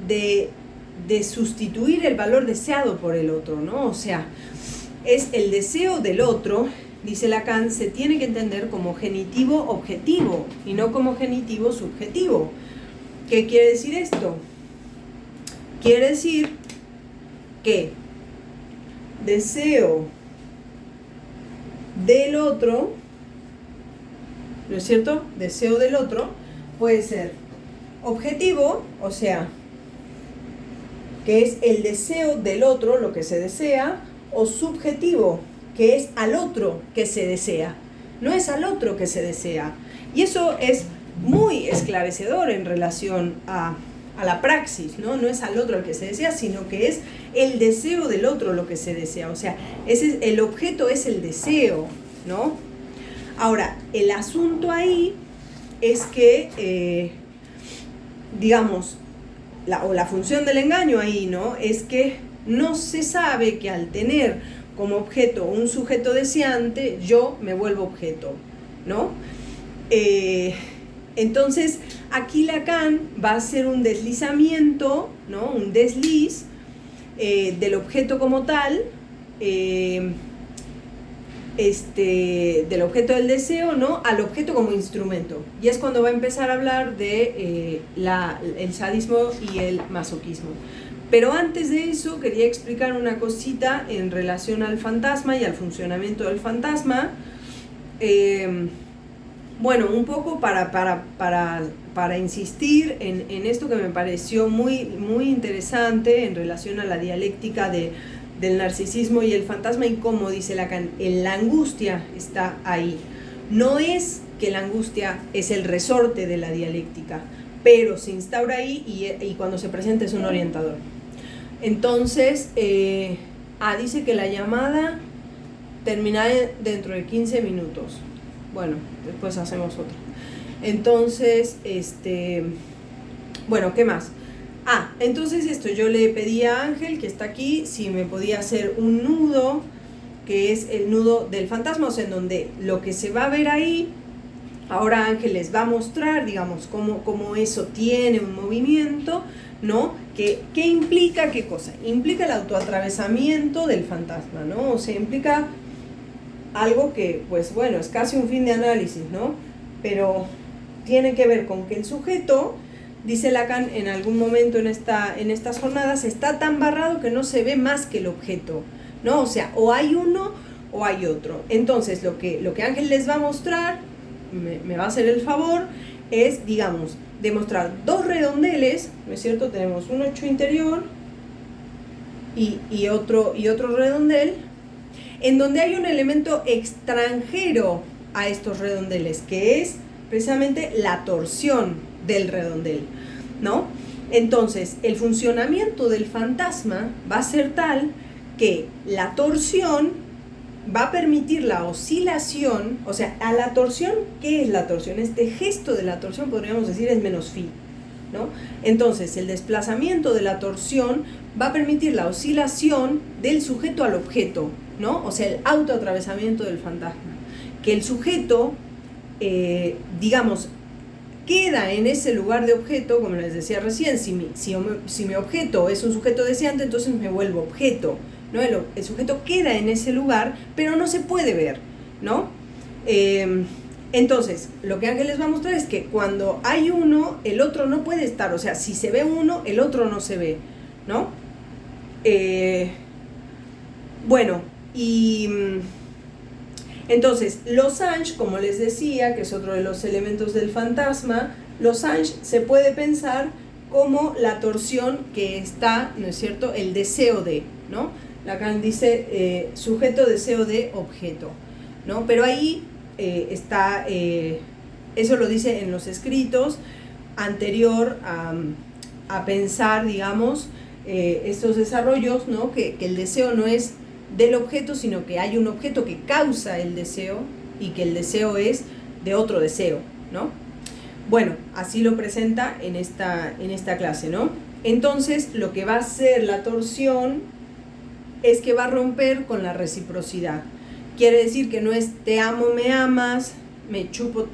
S1: de sustituir el valor deseado por el otro, ¿no? O sea, es el deseo del otro, dice Lacan, se tiene que entender como genitivo objetivo y no como genitivo subjetivo. ¿Qué quiere decir esto? Quiere decir que deseo del otro, ¿no es cierto? Deseo del otro puede ser objetivo, o sea, que es el deseo del otro, lo que se desea, o subjetivo, que es al otro que se desea, no es al otro que se desea. Y eso es muy esclarecedor en relación a la praxis, ¿no? No es al otro al que se desea, sino que es el deseo del otro lo que se desea. O sea, el objeto es el deseo, ¿no? Ahora, el asunto ahí es que, digamos, la función del engaño ahí, ¿no? Es que no se sabe que al tener como objeto un sujeto deseante, yo me vuelvo objeto, ¿no? Entonces, aquí Lacan va a hacer un deslizamiento, ¿no? Un desliz del objeto como tal, del objeto del deseo, ¿no? Al objeto como instrumento. Y es cuando va a empezar a hablar de el sadismo y el masoquismo. Pero antes de eso quería explicar una cosita en relación al fantasma y al funcionamiento del fantasma. Bueno, un poco para insistir en esto que me pareció muy, muy interesante en relación a la dialéctica del narcisismo y el fantasma, y cómo, dice Lacan, la angustia está ahí. No es que la angustia es el resorte de la dialéctica, pero se instaura ahí y cuando se presenta es un orientador. Entonces, dice que la llamada terminará dentro de 15 minutos. Bueno, después hacemos otra. Entonces, bueno, ¿qué más? Entonces yo le pedí a Ángel, que está aquí, si me podía hacer un nudo, que es el nudo del fantasma, o sea, en donde lo que se va a ver ahí, ahora Ángel les va a mostrar, digamos, cómo eso tiene un movimiento, ¿no? ¿Qué implica qué cosa? Implica el autoatravesamiento del fantasma, ¿no? O sea, implica algo que, pues bueno, es casi un fin de análisis, ¿no? Pero tiene que ver con que el sujeto, dice Lacan en algún momento en estas jornadas, está tan barrado que no se ve más que el objeto, ¿no? O sea, o hay uno o hay otro. Entonces, lo que Ángel les va a mostrar, me va a hacer el favor, es, digamos, demostrar dos redondeles, ¿no es cierto? Tenemos un 8 interior y otro redondel, en donde hay un elemento extranjero a estos redondeles, que es precisamente la torsión del redondel, ¿no? Entonces, el funcionamiento del fantasma va a ser tal que la torsión va a permitir la oscilación, o sea, a la torsión, ¿qué es la torsión? Este gesto de la torsión, podríamos decir, es menos phi, ¿no? Entonces, el desplazamiento de la torsión va a permitir la oscilación del sujeto al objeto, ¿no? O sea, el autoatravesamiento del fantasma. Que el sujeto, digamos, queda en ese lugar de objeto, como les decía recién, si mi objeto es un sujeto deseante, entonces me vuelvo objeto, ¿no? El sujeto queda en ese lugar, pero no se puede ver, ¿no? Entonces, lo que Ángel les va a mostrar es que cuando hay uno, el otro no puede estar, o sea, si se ve uno, el otro no se ve, ¿no? Bueno, y entonces, losange, como les decía, que es otro de los elementos del fantasma, losange se puede pensar como la torsión que está, ¿no es cierto?, el deseo de, ¿no? Lacan dice sujeto, deseo de, objeto, ¿no? Pero ahí está, eso lo dice en los escritos, anterior a pensar, digamos, estos desarrollos, ¿no? Que el deseo no es del objeto, sino que hay un objeto que causa el deseo y que el deseo es de otro deseo, ¿no? Bueno, así lo presenta en esta clase, ¿no? Entonces, lo que va a hacer la torsión es que va a romper con la reciprocidad. Quiere decir que no es te amo, me amas, te chupo,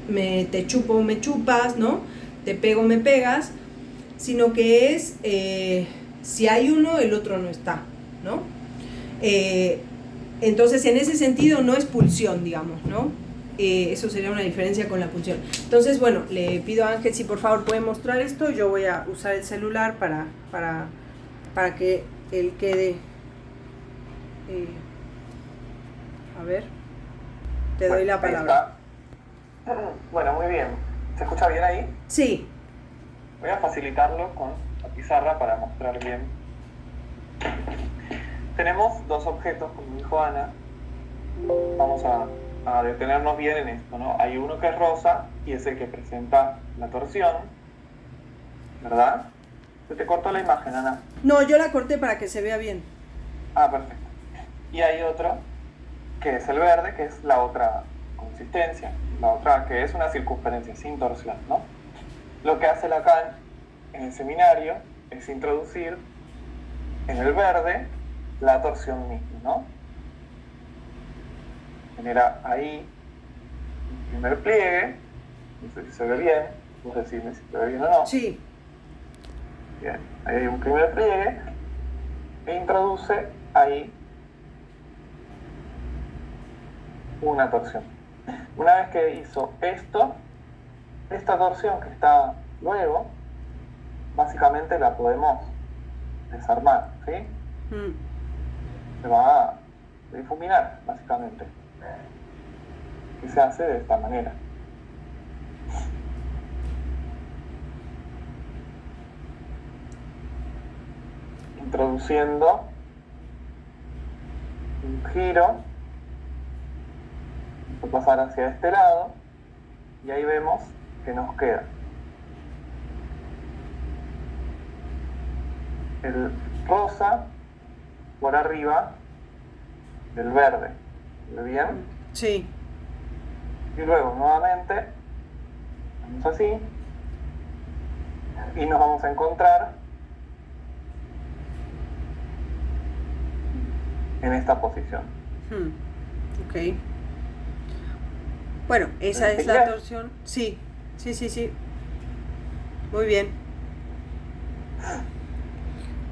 S1: me chupas, ¿no? Te pego, me pegas, sino que es si hay uno, el otro no está, ¿no? Entonces, en ese sentido no es pulsión, digamos, ¿no? Eso sería una diferencia con la pulsión. Entonces, bueno, le pido a Ángel si por favor puede mostrar esto. Yo voy a usar el celular para que él quede. A ver, te doy la palabra.
S3: Bueno, muy bien. ¿Se escucha bien ahí?
S1: Sí.
S3: Voy a facilitarlo con la pizarra para mostrar bien. Tenemos dos objetos, como dijo Ana. Vamos a detenernos bien en esto, ¿no? Hay uno que es rosa y es el que presenta la torsión, ¿verdad? ¿Se te cortó la imagen, Ana?
S1: No, yo la corté para que se vea bien.
S3: Perfecto. Y hay otro que es el verde, que es la otra consistencia, la otra que es una circunferencia sin torsión, ¿no? Lo que hace Lacan en el seminario es introducir en el verde la torsión misma, ¿no? Genera ahí el primer pliegue, no sé si se ve bien, vos decidme si se ve bien o no.
S1: Sí.
S3: Bien, ahí hay un primer pliegue e introduce ahí una torsión. Una vez que hizo esto, esta torsión que está luego, básicamente la podemos desarmar, ¿sí? Se va a difuminar, básicamente. Y se hace de esta manera. Introduciendo giro, voy a pasar hacia este lado, y ahí vemos que nos queda el rosa por arriba del verde. ¿Ve bien?
S1: Sí.
S3: Y luego nuevamente vamos así y nos vamos a encontrar en esta posición.
S1: Ok. Bueno, esa es la torsión. Sí. Muy bien.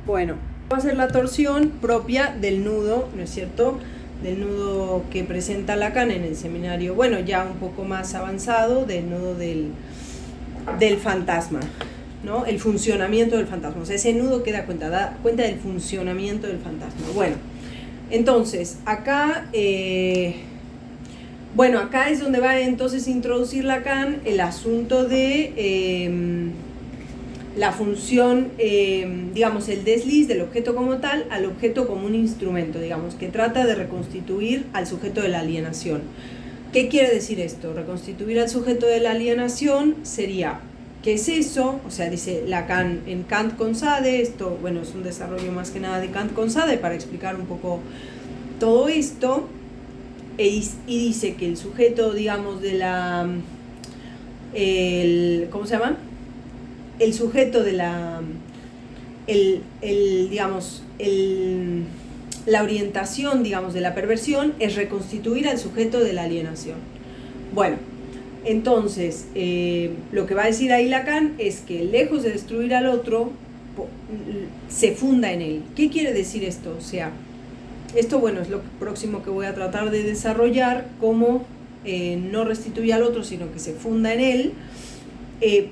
S1: Bueno, va a ser la torsión propia del nudo, ¿no es cierto? Del nudo que presenta Lacan en el seminario, bueno, ya un poco más avanzado, del nudo del fantasma, ¿no? El funcionamiento del fantasma. O sea, ese nudo que da cuenta del funcionamiento del fantasma. Bueno, entonces, acá... bueno, acá es donde va entonces a introducir Lacan el asunto de la función, digamos, el desliz del objeto como tal al objeto como un instrumento, digamos, que trata de reconstituir al sujeto de la alienación. ¿Qué quiere decir esto? Reconstituir al sujeto de la alienación sería, ¿qué es eso? O sea, dice Lacan en Kant con Sade, esto, bueno, es un desarrollo más que nada de Kant con Sade para explicar un poco todo esto. Y dice que el sujeto, digamos, de la... ¿cómo se llama? El sujeto de la... la orientación, digamos, de la perversión es reconstituir al sujeto de la alienación. Bueno, entonces, lo que va a decir ahí Lacan es que lejos de destruir al otro, se funda en él. ¿Qué quiere decir esto? O sea... Esto, bueno, es lo próximo que voy a tratar de desarrollar, cómo no restituye al otro, sino que se funda en él.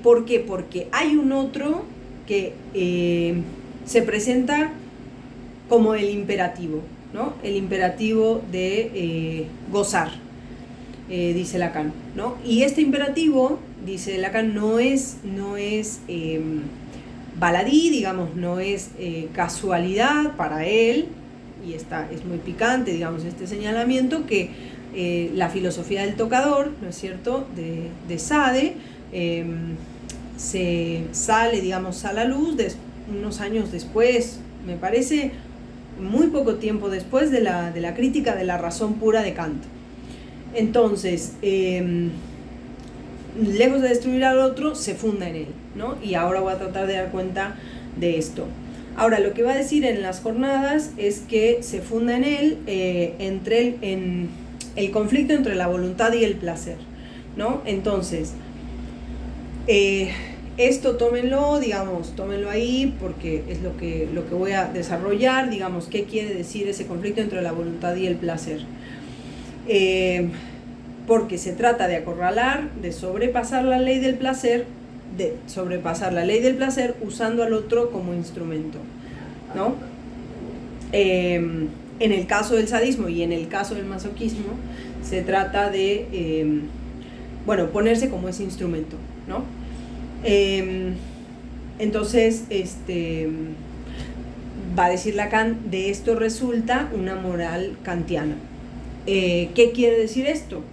S1: ¿Por qué? Porque hay un otro que se presenta como el imperativo, ¿no? El imperativo de gozar, dice Lacan, ¿no? Y este imperativo, dice Lacan, no es baladí, digamos, no es casualidad para él. Y es muy picante, digamos, este señalamiento, que la filosofía del tocador, ¿no es cierto?, de Sade, se sale, digamos, a la luz unos años después, me parece, muy poco tiempo después de la crítica de la razón pura de Kant. Entonces, lejos de destruir al otro, se funda en él, ¿no? Y ahora voy a tratar de dar cuenta de esto. Ahora, lo que va a decir en las jornadas es que se funda en él en el conflicto entre la voluntad y el placer, ¿no? Entonces, esto tómenlo, digamos, tómenlo ahí porque es lo que voy a desarrollar, digamos, qué quiere decir ese conflicto entre la voluntad y el placer. Porque se trata de acorralar, de sobrepasar la ley del placer, usando al otro como instrumento, ¿no? En el caso del sadismo y en el caso del masoquismo se trata de bueno, ponerse como ese instrumento, ¿no? Entonces va a decir Lacan, de esto resulta una moral kantiana. ¿Qué quiere decir esto?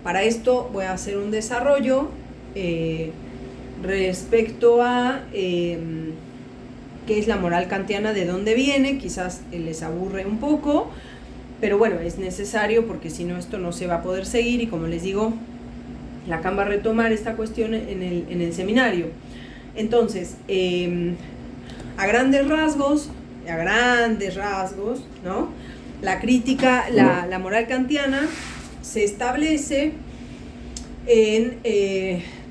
S1: Para esto voy a hacer un desarrollo respecto a qué es la moral kantiana, de dónde viene. Quizás les aburre un poco, pero bueno, es necesario porque si no esto no se va a poder seguir, y como les digo, Lacan va a retomar esta cuestión en el seminario. Entonces, a grandes rasgos, ¿no? La crítica, la moral kantiana se establece en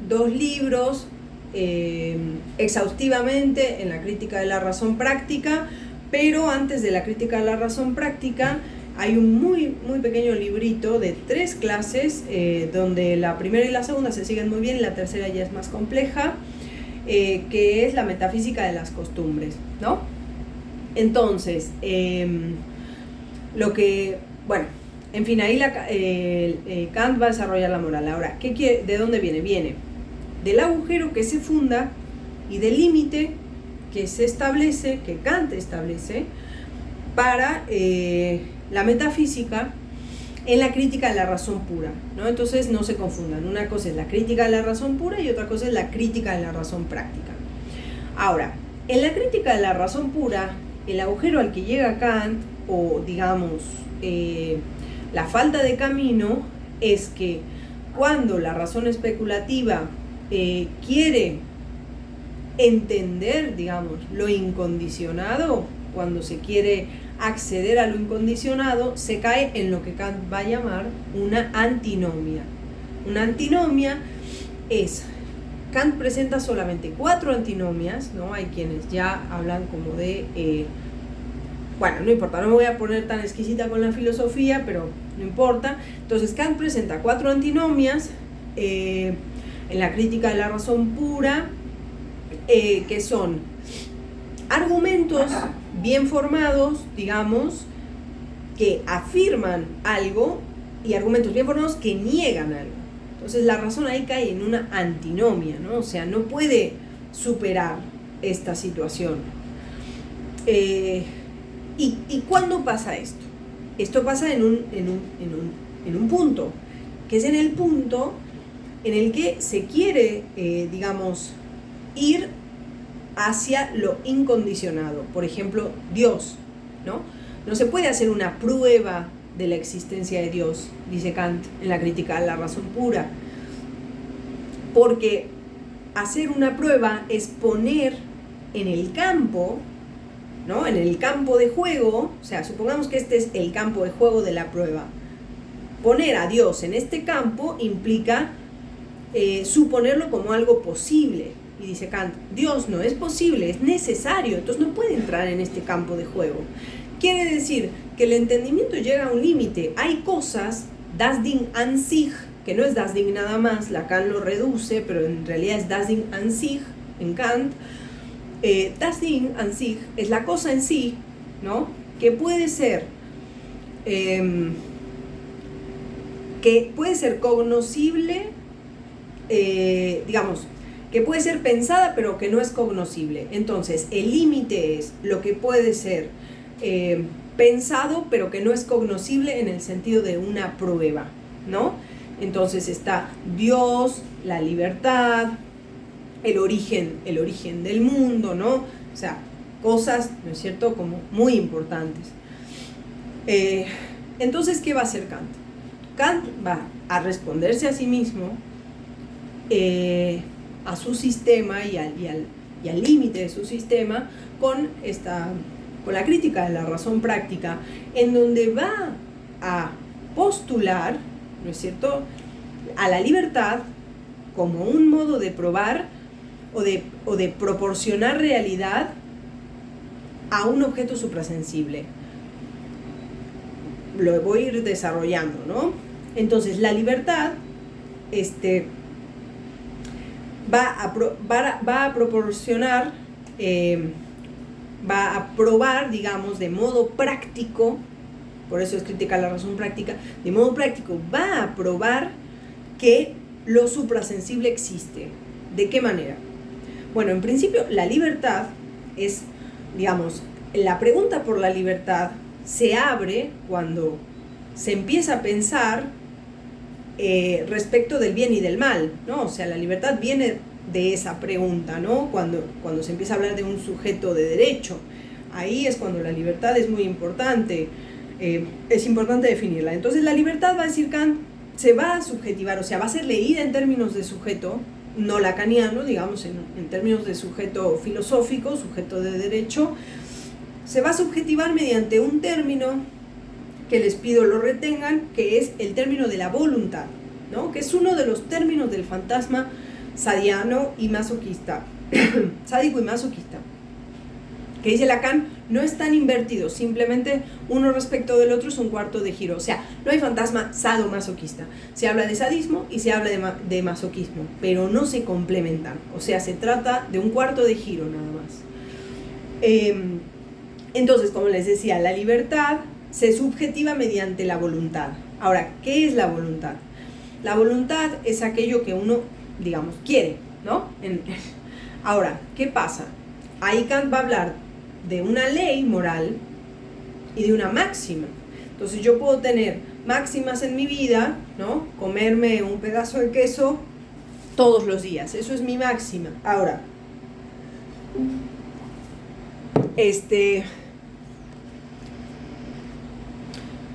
S1: dos libros exhaustivamente, en la crítica de la razón práctica, pero antes de la crítica de la razón práctica hay un muy pequeño librito de 3 clases, donde la primera y la segunda se siguen muy bien, y la tercera ya es más compleja, que es la metafísica de las costumbres, ¿no? Entonces, bueno, en fin, ahí Kant va a desarrollar la moral. Ahora, ¿de dónde viene? Viene del agujero que se funda y del límite que se establece, que Kant establece, para la metafísica en la crítica de la razón pura, ¿no? Entonces no se confundan, una cosa es la crítica de la razón pura y otra cosa es la crítica de la razón práctica. Ahora, en la crítica de la razón pura, el agujero al que llega Kant, o digamos, la falta de camino, es que cuando la razón especulativa quiere entender, digamos, lo incondicionado, cuando se quiere acceder a lo incondicionado, se cae en lo que Kant va a llamar una antinomia. Una antinomia es, Kant presenta solamente 4 antinomias, ¿no? Hay quienes ya hablan como de, bueno, no importa, no me voy a poner tan exquisita con la filosofía, pero no importa. Entonces Kant presenta 4 antinomias en la crítica de la razón pura, que son argumentos bien formados, digamos, que afirman algo, y argumentos bien formados que niegan algo. Entonces la razón ahí cae en una antinomia, ¿no? O sea, no puede superar esta situación. ¿Y cuándo pasa esto? Esto pasa en un punto, que es en el punto en el que se quiere, digamos, ir hacia lo incondicionado. Por ejemplo, Dios, ¿no? No se puede hacer una prueba de la existencia de Dios, dice Kant en la crítica de la razón pura, porque hacer una prueba es poner en el campo, ¿no? En el campo de juego, o sea, supongamos que este es el campo de juego de la prueba. Poner a Dios en este campo implica suponerlo como algo posible. Y dice Kant, Dios no es posible, es necesario, entonces no puede entrar en este campo de juego. Quiere decir que el entendimiento llega a un límite. Hay cosas, das Ding an sich, que no es das Ding nada más, Lacan lo reduce, pero en realidad es das Ding an sich en Kant. Das Ding an sich es la cosa en sí, ¿no? Que puede ser cognoscible, digamos, que puede ser pensada pero que no es cognoscible. Entonces el límite es lo que puede ser pensado pero que no es cognoscible en el sentido de una prueba, ¿no? Entonces está Dios, la libertad, el origen del mundo, ¿no? O sea, cosas, ¿no es cierto?, como muy importantes. Entonces, ¿qué va a hacer Kant? Kant va a responderse a sí mismo, a su sistema y al límite de su sistema con la crítica de la razón práctica, en donde va a postular, ¿no es cierto?, a la libertad como un modo de probar o de proporcionar realidad a un objeto suprasensible. Lo voy a ir desarrollando, ¿no? Entonces, la libertad va a proporcionar, va a probar, digamos, de modo práctico, por eso es crítica a la razón práctica, de modo práctico va a probar que lo suprasensible existe. ¿De qué manera? Bueno, en principio, la libertad es, digamos, la pregunta por la libertad se abre cuando se empieza a pensar respecto del bien y del mal, ¿no? O sea, la libertad viene de esa pregunta, ¿no? Cuando se empieza a hablar de un sujeto de derecho, ahí es cuando la libertad es muy importante, es importante definirla. Entonces la libertad, va a decir Kant, se va a subjetivar, o sea, va a ser leída en términos de sujeto, no lacaniano, digamos, en términos de sujeto filosófico, sujeto de derecho, se va a subjetivar mediante un término que les pido lo retengan, que es el término de la voluntad, ¿no? Que es uno de los términos del fantasma sadiano y masoquista, sádico y masoquista, que dice Lacan, no están invertidos, simplemente uno respecto del otro es un cuarto de giro. O sea, no hay fantasma sadomasoquista. Se habla de sadismo y se habla de masoquismo, pero no se complementan. O sea, se trata de un cuarto de giro nada más. Entonces, como les decía, la libertad se subjetiva mediante la voluntad. Ahora, ¿qué es la voluntad? La voluntad es aquello que uno, digamos, quiere, ¿no? Ahora, ¿qué pasa? Ahí Kant va a hablar de una ley moral y de una máxima. Entonces yo puedo tener máximas en mi vida, ¿no? Comerme un pedazo de queso todos los días, eso es mi máxima. Ahora,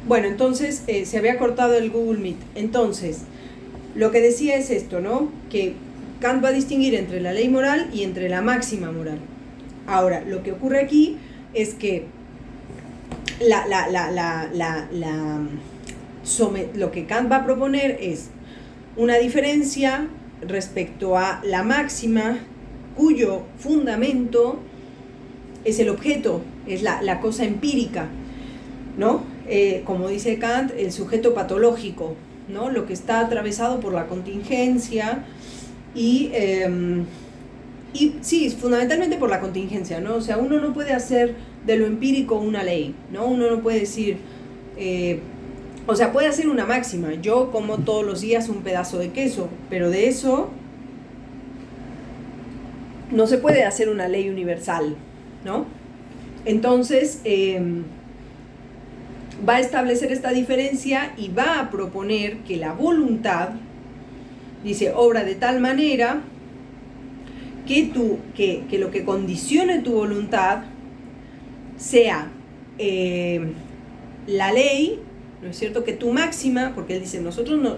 S1: bueno, entonces se había cortado el Google Meet. Entonces, lo que decía es esto, ¿no? Que Kant va a distinguir entre la ley moral y entre la moral. Ahora, lo que ocurre aquí es que lo que Kant va a proponer es una diferencia respecto a la máxima, cuyo fundamento es el objeto, es la cosa empírica, ¿no? Como dice Kant, el sujeto patológico, ¿no? Lo que está atravesado por la contingencia y sí, fundamentalmente por la contingencia, ¿no? O sea, uno no puede hacer de lo empírico una ley, ¿no? Uno no puede decir, o sea, puede hacer una máxima, yo como todos los días un pedazo de queso, pero de eso no se puede hacer una ley universal, ¿no? Entonces, va a establecer esta diferencia y va a proponer que la voluntad, dice, obra de tal manera que lo que condicione tu voluntad sea la ley, ¿no es cierto? Que tu máxima, porque él dice, nosotros no,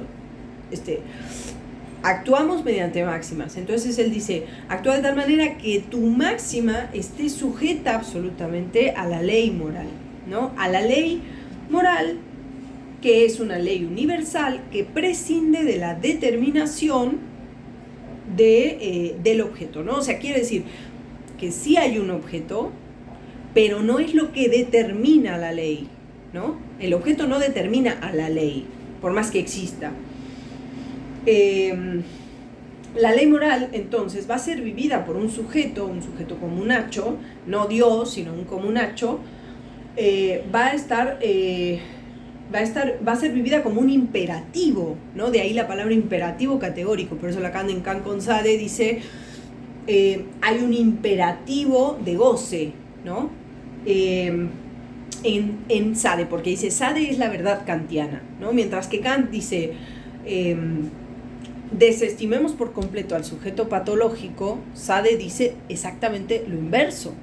S1: actuamos mediante máximas. Entonces él dice, actúa de tal manera que tu máxima esté sujeta absolutamente a la ley moral, ¿no? A la ley moral, que es una ley universal que prescinde de la determinación del objeto, ¿no? O sea, quiere decir que sí hay un objeto, pero no es lo que determina la ley, ¿no? El objeto no determina a la ley, por más que exista. La ley moral, entonces, va a ser vivida por un sujeto comunacho, no Dios, sino un comunacho, va a ser vivida como un imperativo, ¿no? De ahí la palabra imperativo categórico, por eso Lacan en Kant con Sade dice, hay un imperativo de goce, ¿no? En Sade, porque dice, Sade es la verdad kantiana, ¿no? Mientras que Kant dice, desestimemos por completo al sujeto patológico, Sade dice exactamente lo inverso,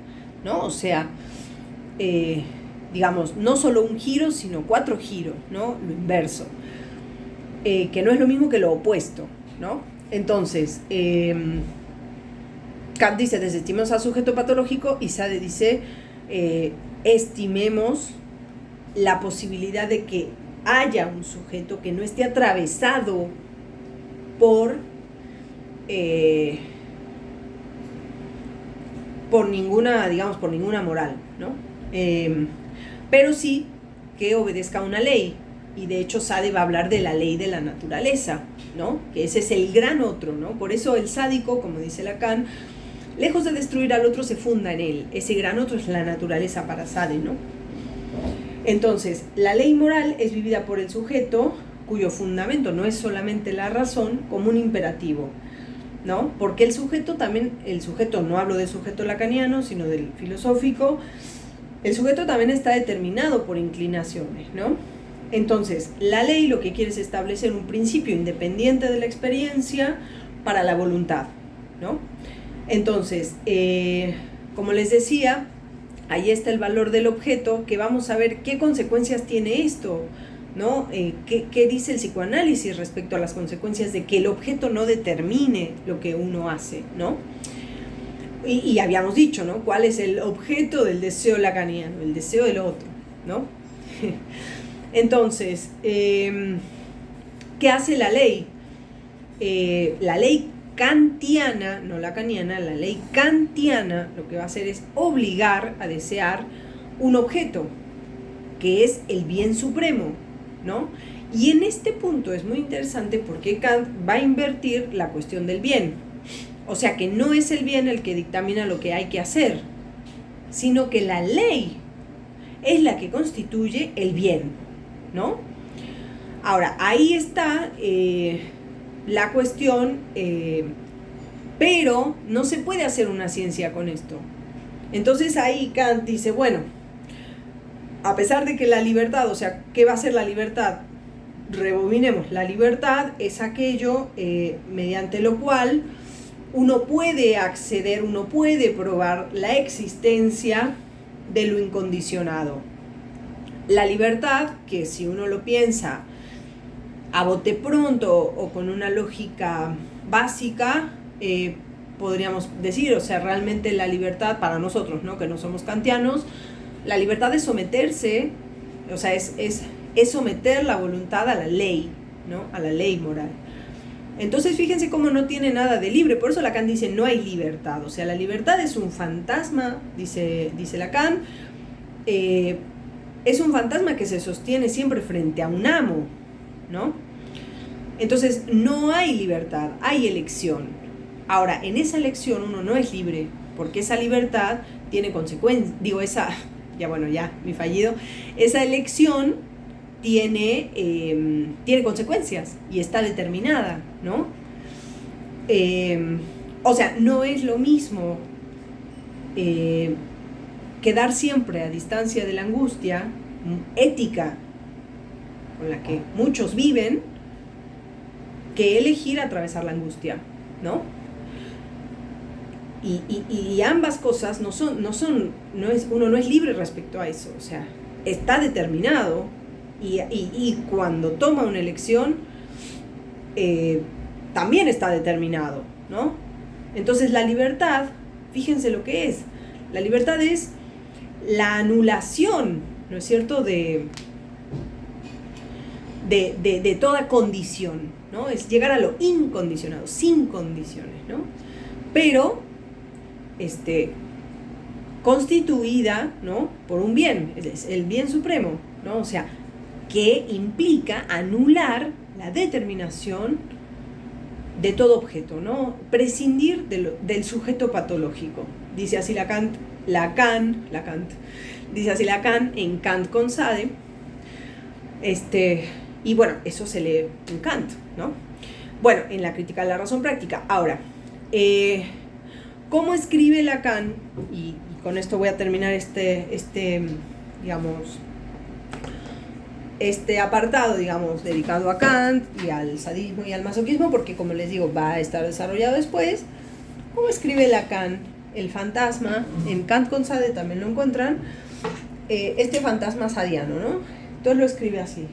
S1: ¿no? O sea, digamos, no solo un giro, sino 4 giros, ¿no? Lo inverso, que no es lo mismo que lo opuesto, ¿no? Entonces, Kant dice, desestimemos al sujeto patológico, y Sade dice, estimemos la posibilidad de que haya un sujeto que no esté atravesado por ninguna, digamos, por ninguna moral, ¿no? Pero sí que obedezca a una ley, y de hecho Sade va a hablar de la ley de la naturaleza, ¿no? Que ese es el gran otro, ¿no? Por eso el sádico, como dice Lacan, lejos de destruir al otro, se funda en él. Ese gran otro es la naturaleza para Sade, ¿no? Entonces, la ley moral es vivida por el sujeto, cuyo fundamento no es solamente la razón, como un imperativo, ¿no? Porque el sujeto, no hablo del sujeto lacaniano, sino del filosófico, el sujeto también está determinado por inclinaciones, ¿no? Entonces, la ley lo que quiere es establecer un principio independiente de la experiencia para la voluntad, ¿no? Entonces, como les decía, ahí está el valor del objeto, que vamos a ver qué consecuencias tiene esto, ¿no? ¿Qué dice el psicoanálisis respecto a las consecuencias de que el objeto no determine lo que uno hace, ¿no? Y habíamos dicho, ¿no? ¿Cuál es el objeto del deseo lacaniano? El deseo del otro, ¿no? Entonces, ¿qué hace la ley? La ley kantiana, no lacaniana, la ley kantiana lo que va a hacer es obligar a desear un objeto, que es el bien supremo, ¿no? Y en este punto es muy interesante porque Kant va a invertir la cuestión del bien. O sea que no es el bien el que dictamina lo que hay que hacer, sino que la ley es la que constituye el bien, ¿no? Ahora, ahí está la cuestión, pero no se puede hacer una ciencia con esto. Entonces ahí Kant dice, bueno, a pesar de que la libertad, o sea, ¿qué va a ser la libertad? Rebobinemos, la libertad es aquello mediante lo cual uno puede acceder, uno puede probar la existencia de lo incondicionado. La libertad, que si uno lo piensa a bote pronto o con una lógica básica, podríamos decir, o sea, realmente la libertad para nosotros, ¿no? Que no somos kantianos, la libertad es someterse, o sea, es someter la voluntad a la ley, ¿no? A la ley moral. Entonces fíjense cómo no tiene nada de libre, por eso Lacan dice no hay libertad, o sea, la libertad es un fantasma, dice Lacan, es un fantasma que se sostiene siempre frente a un amo, ¿no? Entonces no hay libertad, hay elección. Ahora, en esa elección uno no es libre, porque esa libertad tiene consecuencias, mi fallido, esa elección tiene consecuencias y está determinada, ¿no? O sea, no es lo mismo quedar siempre a distancia de la angustia ética con la que muchos viven que elegir atravesar la angustia, ¿no? Y ambas cosas uno no es libre respecto a eso, o sea, está determinado y cuando toma una elección también está determinado, ¿no? Entonces la libertad, fíjense lo que es, la libertad es la anulación, ¿no es cierto?, de toda condición, ¿no? Es llegar a lo incondicionado, sin condiciones, ¿no? Pero constituida, ¿no?, por un bien, es el bien supremo, ¿no? O sea, que implica anular la determinación de todo objeto, ¿no? Prescindir del sujeto patológico. Dice así Lacan, dice así Lacan en Kant con Sade, y bueno, eso se lee en Kant, ¿no? Bueno, en la crítica de la razón práctica. Ahora, ¿cómo escribe Lacan? Y con esto voy a terminar este apartado, digamos, dedicado a Kant y al sadismo y al masoquismo, porque como les digo, va a estar desarrollado después. ¿Cómo escribe Lacan el fantasma? En Kant con Sade también lo encuentran, este fantasma sadiano, ¿no? Entonces lo escribe así.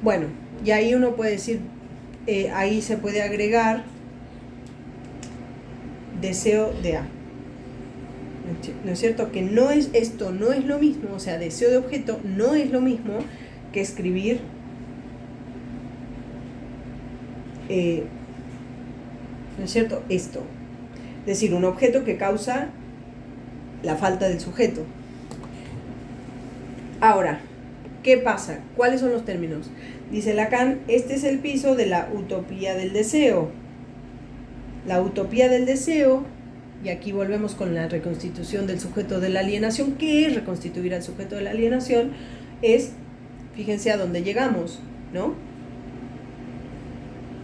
S1: Bueno, y ahí uno puede decir, ahí se puede agregar deseo de A. ¿No es cierto? Que esto no es lo mismo, o sea, deseo de objeto no es lo mismo que escribir ¿no es cierto? Esto. Es decir, un objeto que causa la falta del sujeto. Ahora, ¿qué pasa? ¿Cuáles son los términos? Dice Lacan, este es el piso de la utopía del deseo. La utopía del deseo, y aquí volvemos con la reconstitución del sujeto de la alienación. ¿Qué es reconstituir al sujeto de la alienación? Es, fíjense a dónde llegamos, ¿no?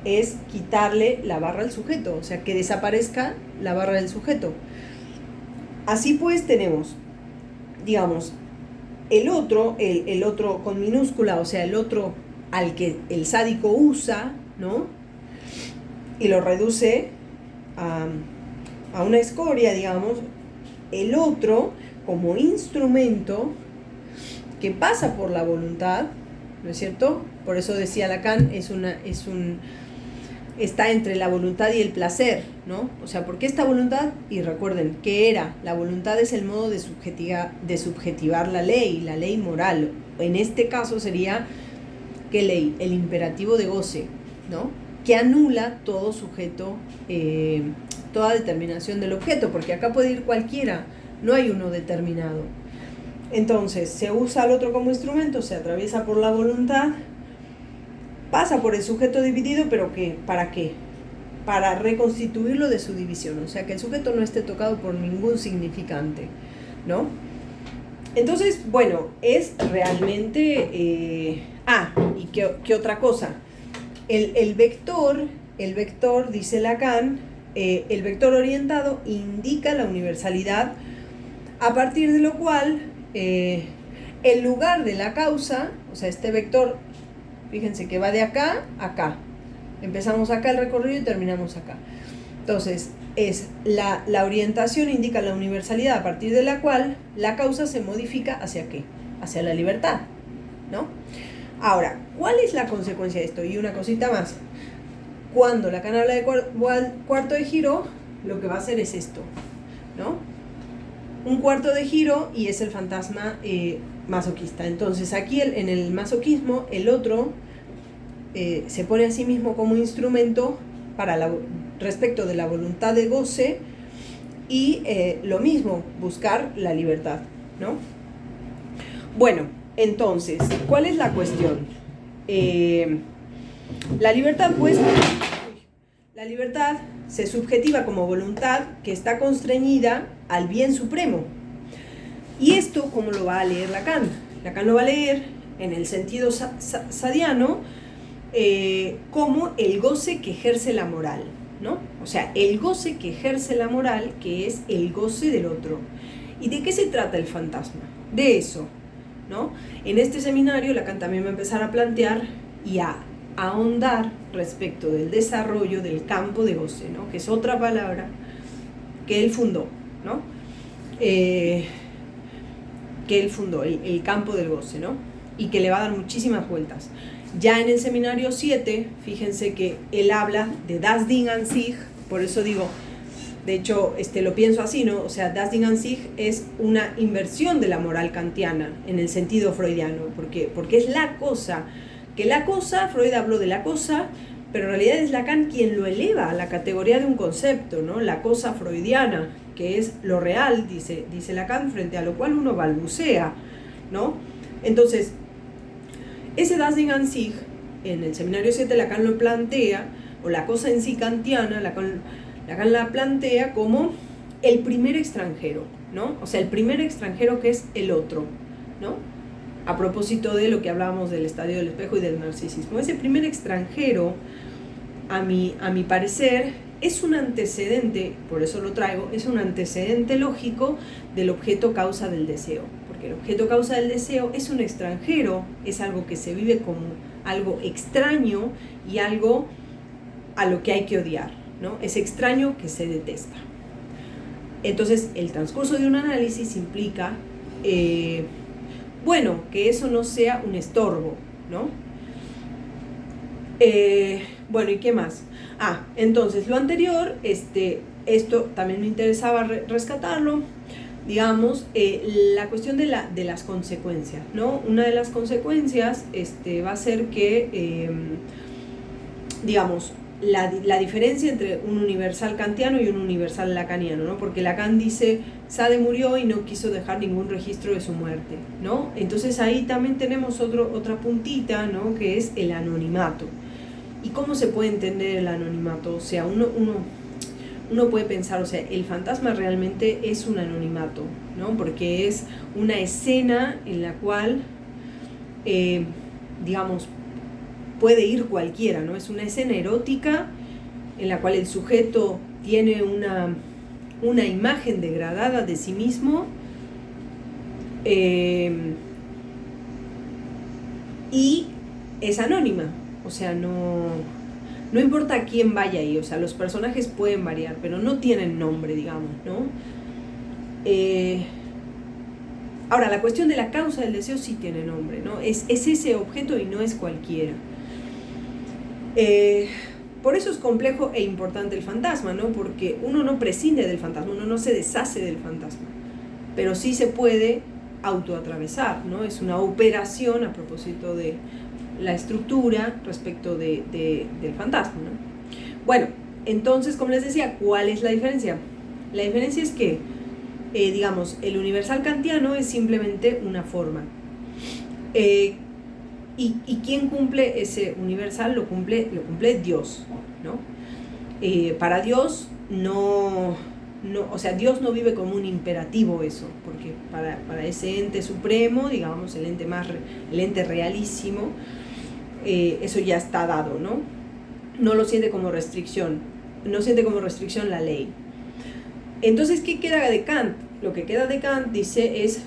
S1: Es quitarle la barra al sujeto, o sea, que desaparezca la barra del sujeto. Así pues tenemos, digamos, el otro con minúscula, o sea, el otro al que el sádico usa, ¿no? Y lo reduce a una escoria, digamos, el otro como instrumento que pasa por la voluntad, ¿no es cierto? Por eso decía Lacan, está entre la voluntad y el placer, ¿no? O sea, ¿por qué esta voluntad? Y recuerden, ¿qué era? La voluntad es el modo de subjetivar la ley moral. En este caso sería, ¿qué ley? El imperativo de goce, ¿no? Que anula todo sujeto, toda determinación del objeto, porque acá puede ir cualquiera, no hay uno determinado. Entonces, se usa al otro como instrumento, se atraviesa por la voluntad, pasa por el sujeto dividido, pero ¿qué? ¿Para qué? para reconstituirlo de su división, o sea, que el sujeto no esté tocado por ningún significante, ¿no? Entonces, bueno, es realmente... y ¿qué otra cosa? El vector, dice Lacan, el vector orientado indica la universalidad, a partir de lo cual el lugar de la causa, o sea, este vector, fíjense que va de acá a acá. Empezamos acá el recorrido y terminamos acá. Entonces, es la orientación indica la universalidad a partir de la cual la causa se modifica ¿hacia qué? Hacia la libertad, ¿no? Ahora, ¿cuál es la consecuencia de esto? Y una cosita más. Cuando Lacan habla de cuarto de giro, lo que va a hacer es esto, ¿no? Un cuarto de giro y es el fantasma masoquista. Entonces, aquí en el masoquismo, el otro se pone a sí mismo como instrumento para respecto de la voluntad de goce y lo mismo, buscar la libertad, ¿no? Bueno, entonces, ¿cuál es la cuestión? La libertad, pues, la libertad se subjetiva como voluntad que está constreñida al bien supremo. ¿Y esto cómo lo va a leer Lacan? Lacan lo va a leer en el sentido sadiano como el goce que ejerce la moral, ¿no? O sea, el goce que ejerce la moral, que es el goce del otro. ¿Y de qué se trata el fantasma? De eso, ¿no? En este seminario Lacan también va a empezar a plantear y a ahondar respecto del desarrollo del campo de goce, ¿no? Que es otra palabra que él fundó, ¿no? Que él fundó, el campo del goce, ¿no? Y que le va a dar muchísimas vueltas. Ya en el seminario 7, fíjense que él habla de das Ding an sich, por eso digo, de hecho lo pienso así, ¿no? O sea, das Ding an sich es una inversión de la moral kantiana en el sentido freudiano, porque es la cosa, que la cosa, Freud habló de la cosa, pero en realidad es Lacan quien lo eleva a la categoría de un concepto, ¿no? La cosa freudiana, que es lo real, dice Lacan, frente a lo cual uno balbucea, ¿no? Entonces, ese das Ding an sich, en el seminario 7 Lacan lo plantea, o la cosa en sí kantiana, Lacan la plantea como el primer extranjero, ¿no? O sea, el primer extranjero que es el otro, ¿no? A propósito de lo que hablábamos del estadio del espejo y del narcisismo. Ese primer extranjero, a mi parecer, es un antecedente, por eso lo traigo, es un antecedente lógico del objeto causa del deseo. Porque el objeto causa del deseo es un extranjero, es algo que se vive como algo extraño y algo a lo que hay que odiar, ¿no? Es extraño que se detesta. Entonces, el transcurso de un análisis implica, que eso no sea un estorbo, ¿no? Bueno, ¿y qué más? Entonces, lo anterior, esto también me interesaba rescatarlo, digamos, la cuestión de las consecuencias, ¿no? Una de las consecuencias va a ser que, digamos, la diferencia entre un universal kantiano y un universal lacaniano, ¿no? Porque Lacan dice, Sade murió y no quiso dejar ningún registro de su muerte, ¿no? Entonces ahí también tenemos otra puntita, ¿no? Que es el anonimato. ¿Y cómo se puede entender el anonimato? O sea, uno puede pensar, o sea, el fantasma realmente es un anonimato, ¿no? Porque es una escena en la cual, digamos, puede ir cualquiera, ¿no? Es una escena erótica en la cual el sujeto tiene una imagen degradada de sí mismo y es anónima, o sea, no importa quién vaya ahí, o sea, los personajes pueden variar, pero no tienen nombre, digamos, ¿no? Ahora, la cuestión de la causa del deseo sí tiene nombre, ¿no? Es ese objeto y no es cualquiera. Por eso es complejo e importante el fantasma, ¿no? Porque uno no prescinde del fantasma, uno no se deshace del fantasma, pero sí se puede autoatravesar, ¿no? Es una operación a propósito de la estructura respecto del fantasma, ¿no? Bueno, entonces, como les decía, ¿cuál es la diferencia? La diferencia es que, digamos, el universal kantiano es simplemente una forma. ¿Y quién cumple ese universal? Lo cumple Dios, ¿no? Para Dios o sea, Dios no vive como un imperativo eso, porque para ese ente supremo, digamos, el ente realísimo, eso ya está dado, ¿no? No lo siente como restricción, no siente como restricción la ley. Entonces, ¿qué queda de Kant? Lo que queda de Kant, dice, es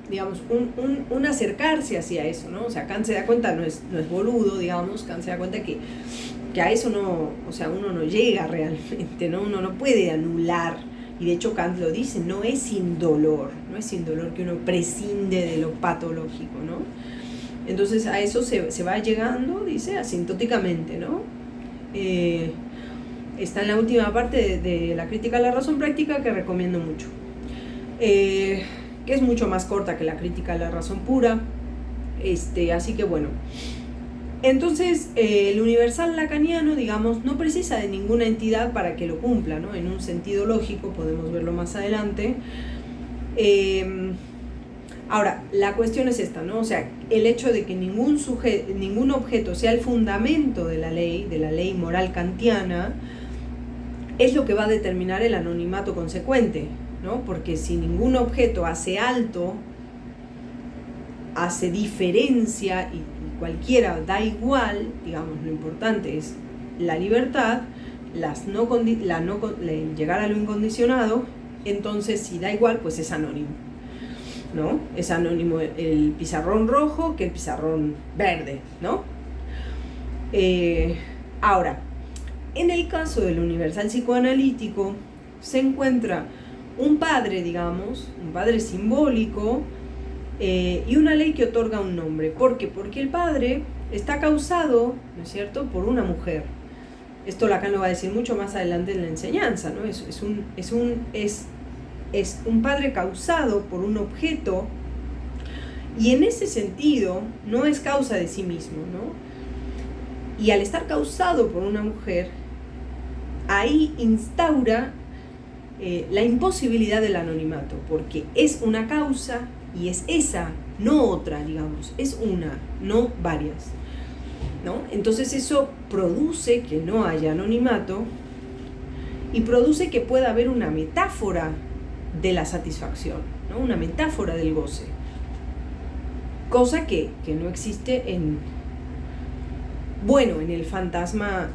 S1: digamos, un acercarse hacia eso, ¿no? O sea, Kant se da cuenta, no es boludo, digamos, Kant se da cuenta que a eso no, o sea, uno no llega realmente, ¿no? Uno no puede anular, y de hecho Kant lo dice, no es sin dolor que uno prescinde de lo patológico, ¿no? Entonces a eso se va llegando, dice, asintóticamente, ¿no? Está en la última parte de la crítica a la razón práctica, que recomiendo mucho, que es mucho más corta que la crítica a la razón pura, así que bueno. Entonces, el universal lacaniano, digamos, no precisa de ninguna entidad para que lo cumpla, ¿no? En un sentido lógico, podemos verlo más adelante. Ahora, la cuestión es esta, ¿no? O sea, el hecho de que ningún objeto sea el fundamento de la ley moral kantiana, es lo que va a determinar el anonimato consecuente, ¿no? Porque si ningún objeto hace alto, hace diferencia y cualquiera da igual, digamos, lo importante es la libertad, llegar a lo incondicionado, entonces si da igual, pues es anónimo, ¿no? Es anónimo el pizarrón rojo que el pizarrón verde, ¿no? Ahora, en el caso del universal psicoanalítico, se encuentra un padre, digamos, un padre simbólico, y una ley que otorga un nombre. ¿Por qué? Porque el padre está causado, ¿no es cierto?, por una mujer. Esto Lacan lo va a decir mucho más adelante en la enseñanza, ¿no? Es un padre causado por un objeto, y en ese sentido no es causa de sí mismo, ¿no? Y al estar causado por una mujer, ahí instaura la imposibilidad del anonimato, porque es una causa y es esa, no otra, digamos, es una, no varias, ¿no? Entonces eso produce que no haya anonimato y produce que pueda haber una metáfora de la satisfacción, ¿no? Una metáfora del goce, cosa que no existe en el fantasma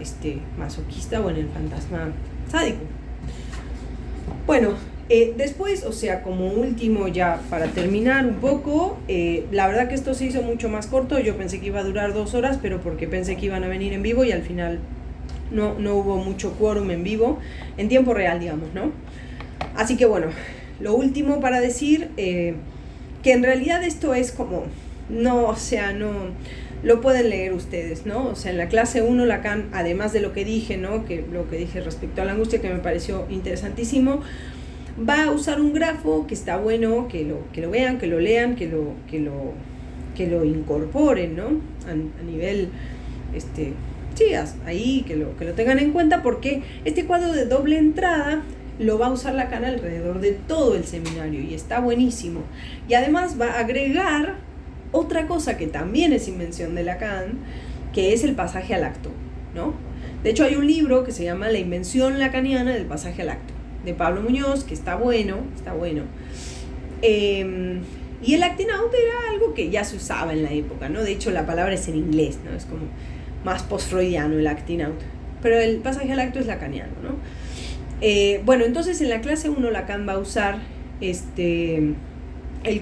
S1: masoquista o en el fantasma sádico. Bueno, después, o sea, como último, ya para terminar un poco, la verdad que esto se hizo mucho más corto. Yo pensé que iba a durar 2 horas, pero porque pensé que iban a venir en vivo y al final no hubo mucho quórum en vivo, en tiempo real, digamos, ¿no? Así que bueno, lo último para decir, que en realidad esto es como, no lo pueden leer ustedes, ¿no? O sea, en la clase 1 Lacan, además de lo que dije, ¿no? Lo que dije respecto a la angustia, que me pareció interesantísimo, va a usar un grafo que está bueno, que lo vean, que lo lean, que lo incorporen, ¿no? A nivel, ahí, que lo tengan en cuenta, porque este cuadro de doble entrada lo va a usar Lacan alrededor de todo el seminario y está buenísimo. Y además va a agregar otra cosa que también es invención de Lacan, que es el pasaje al acto, ¿no? De hecho, hay un libro que se llama La invención lacaniana del pasaje al acto, de Pablo Muñoz, que está bueno. Y el acting out era algo que ya se usaba en la época, ¿no? De hecho, la palabra es en inglés, ¿no? Es como más post-freudiano el acting out. Pero el pasaje al acto es lacaniano, ¿no? Bueno, entonces en la clase 1 Lacan va a usar el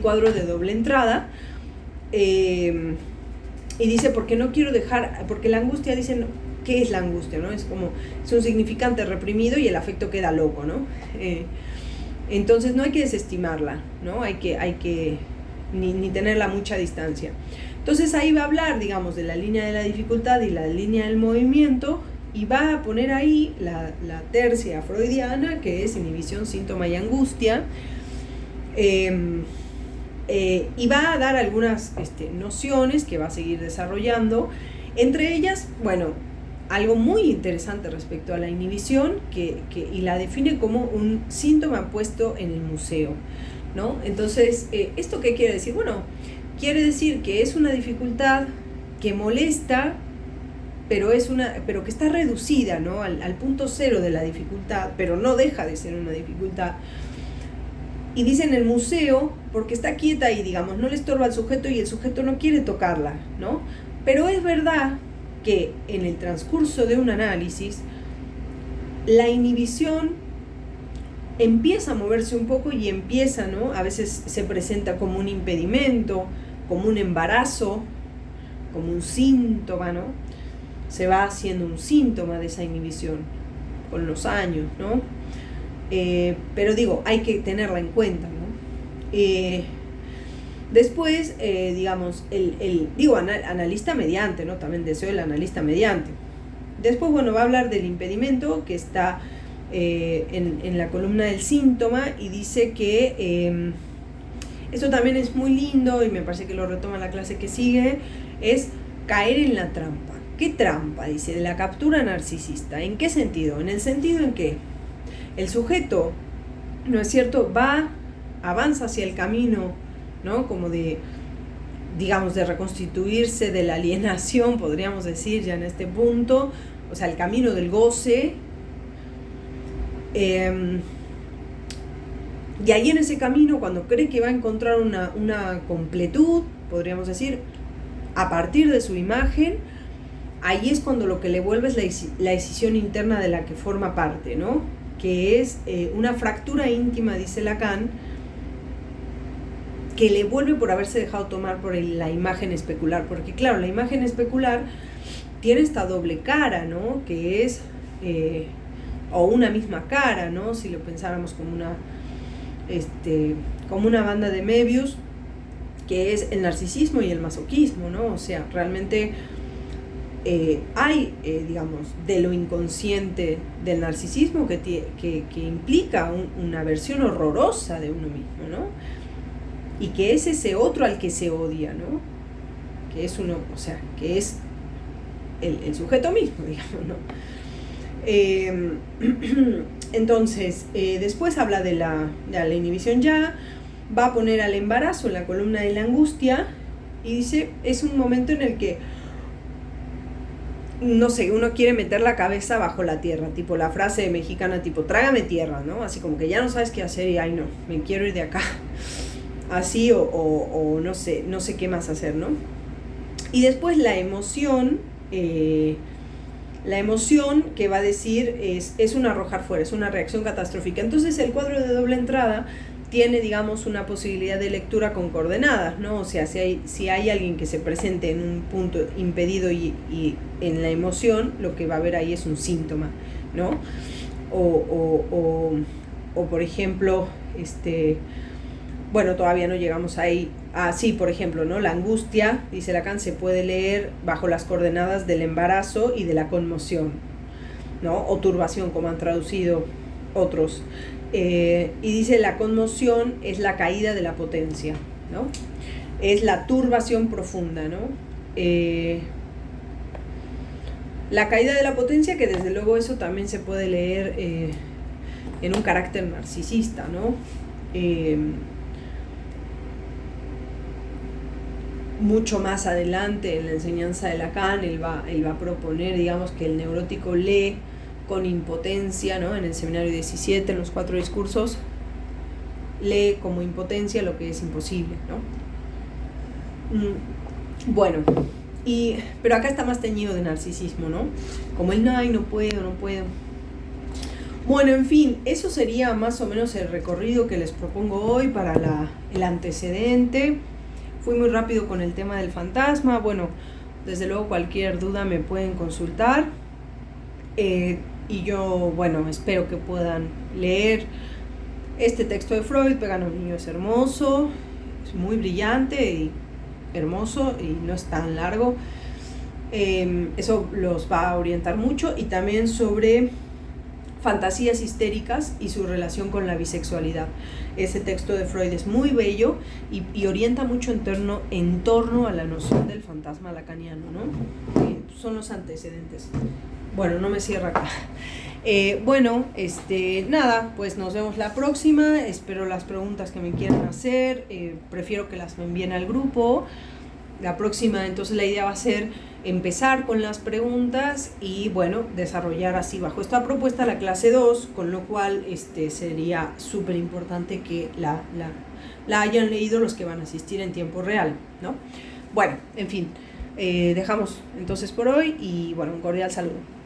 S1: cuadro de doble entrada, y dice, porque no quiero dejar, porque la angustia, dicen, ¿qué es la angustia? ¿No? Es un significante reprimido y el afecto queda loco, ¿no? Entonces no hay que desestimarla, ¿no? Hay que ni tenerla a mucha distancia. Entonces ahí va a hablar, digamos, de la línea de la dificultad y la línea del movimiento, y va a poner ahí la tercia freudiana, que es inhibición, síntoma y angustia, y va a dar algunas nociones que va a seguir desarrollando, entre ellas, bueno, algo muy interesante respecto a la inhibición, y la define como un síntoma puesto en el museo, ¿no? Entonces, ¿esto qué quiere decir? Bueno, quiere decir que es una dificultad que molesta pero que está reducida, ¿no? al punto cero de la dificultad, pero no deja de ser una dificultad. Y dice en el museo, porque está quieta y, digamos, no le estorba al sujeto y el sujeto no quiere tocarla, ¿no? Pero es verdad que en el transcurso de un análisis, la inhibición empieza a moverse un poco y empieza, ¿no? A veces se presenta como un impedimento, como un embarazo, como un síntoma, ¿no? Se va haciendo un síntoma de esa inhibición con los años, ¿no? Pero digo, hay que tenerla en cuenta, ¿no? Después, digamos, analista mediante, ¿no? También deseo el analista mediante. Después, bueno, va a hablar del impedimento que está en la columna del síntoma y dice que esto también es muy lindo y me parece que lo retoma en la clase que sigue, es caer en la trampa. ¿Qué trampa? Dice, de la captura narcisista. ¿En qué sentido? En el sentido en que el sujeto, ¿no es cierto?, avanza hacia el camino, ¿no?, como de, digamos, de reconstituirse de la alienación, podríamos decir ya en este punto, o sea, el camino del goce. Y ahí en ese camino, cuando cree que va a encontrar una completud, podríamos decir, a partir de su imagen, ahí es cuando lo que le vuelve es la escisión interna de la que forma parte, ¿no? Que es una fractura íntima, dice Lacan, que le vuelve por haberse dejado tomar por la imagen especular, porque claro, la imagen especular tiene esta doble cara, ¿no? Que es, o una misma cara, ¿no? Si lo pensáramos como una banda de Möbius, que es el narcisismo y el masoquismo, ¿no? O sea, realmente hay, digamos, de lo inconsciente del narcisismo que implica una versión horrorosa de uno mismo, ¿no? Y que es ese otro al que se odia, ¿no? Que es uno, o sea, que es el sujeto mismo, digamos, ¿no? Entonces, después habla de la inhibición ya, va a poner al embarazo en la columna de la angustia y dice, es un momento en el que, no sé, uno quiere meter la cabeza bajo la tierra, tipo la frase mexicana, tipo, trágame tierra, ¿no? Así como que ya no sabes qué hacer y, ay, no, me quiero ir de acá. Así o no sé qué más hacer, ¿no? Y después la emoción que va a decir es un arrojar fuera, es una reacción catastrófica. Entonces el cuadro de doble entrada tiene, digamos, una posibilidad de lectura con coordenadas, ¿no? O sea, si hay alguien que se presente en un punto impedido y en la emoción, lo que va a haber ahí es un síntoma, ¿no? O por ejemplo, bueno, todavía no llegamos ahí. Sí, por ejemplo, ¿no? La angustia, dice Lacan, se puede leer bajo las coordenadas del embarazo y de la conmoción, ¿no? O turbación, como han traducido otros. Y dice, la conmoción es la caída de la potencia, ¿no? Es la turbación profunda, ¿no? La caída de la potencia, que desde luego eso también se puede leer en un carácter narcisista, ¿no? Mucho más adelante en la enseñanza de Lacan, él va a proponer, digamos, que el neurótico lee con impotencia, ¿no? En el seminario 17, en los 4 discursos, lee como impotencia lo que es imposible, ¿no? Bueno, pero acá está más teñido de narcisismo, ¿no? Como el no puedo. Bueno, en fin, eso sería más o menos el recorrido que les propongo hoy para el antecedente. Fui muy rápido con el tema del fantasma. Bueno, desde luego cualquier duda me pueden consultar. Y yo, bueno, espero que puedan leer este texto de Freud. Pegan a un niño es hermoso, es muy brillante y hermoso y no es tan largo. Eso los va a orientar mucho. Y también sobre fantasías histéricas y su relación con la bisexualidad. Ese texto de Freud es muy bello y orienta mucho en torno a la noción del fantasma lacaniano, ¿no? Son los antecedentes. Bueno, no me cierra acá. Bueno, nada, pues nos vemos la próxima. Espero las preguntas que me quieran hacer. Prefiero que las me envíen al grupo. La próxima, entonces la idea va a ser empezar con las preguntas y bueno, desarrollar así bajo esta propuesta la clase 2, con lo cual sería súper importante que la hayan leído los que van a asistir en tiempo real, ¿no? Bueno, en fin, dejamos entonces por hoy y bueno, un cordial saludo.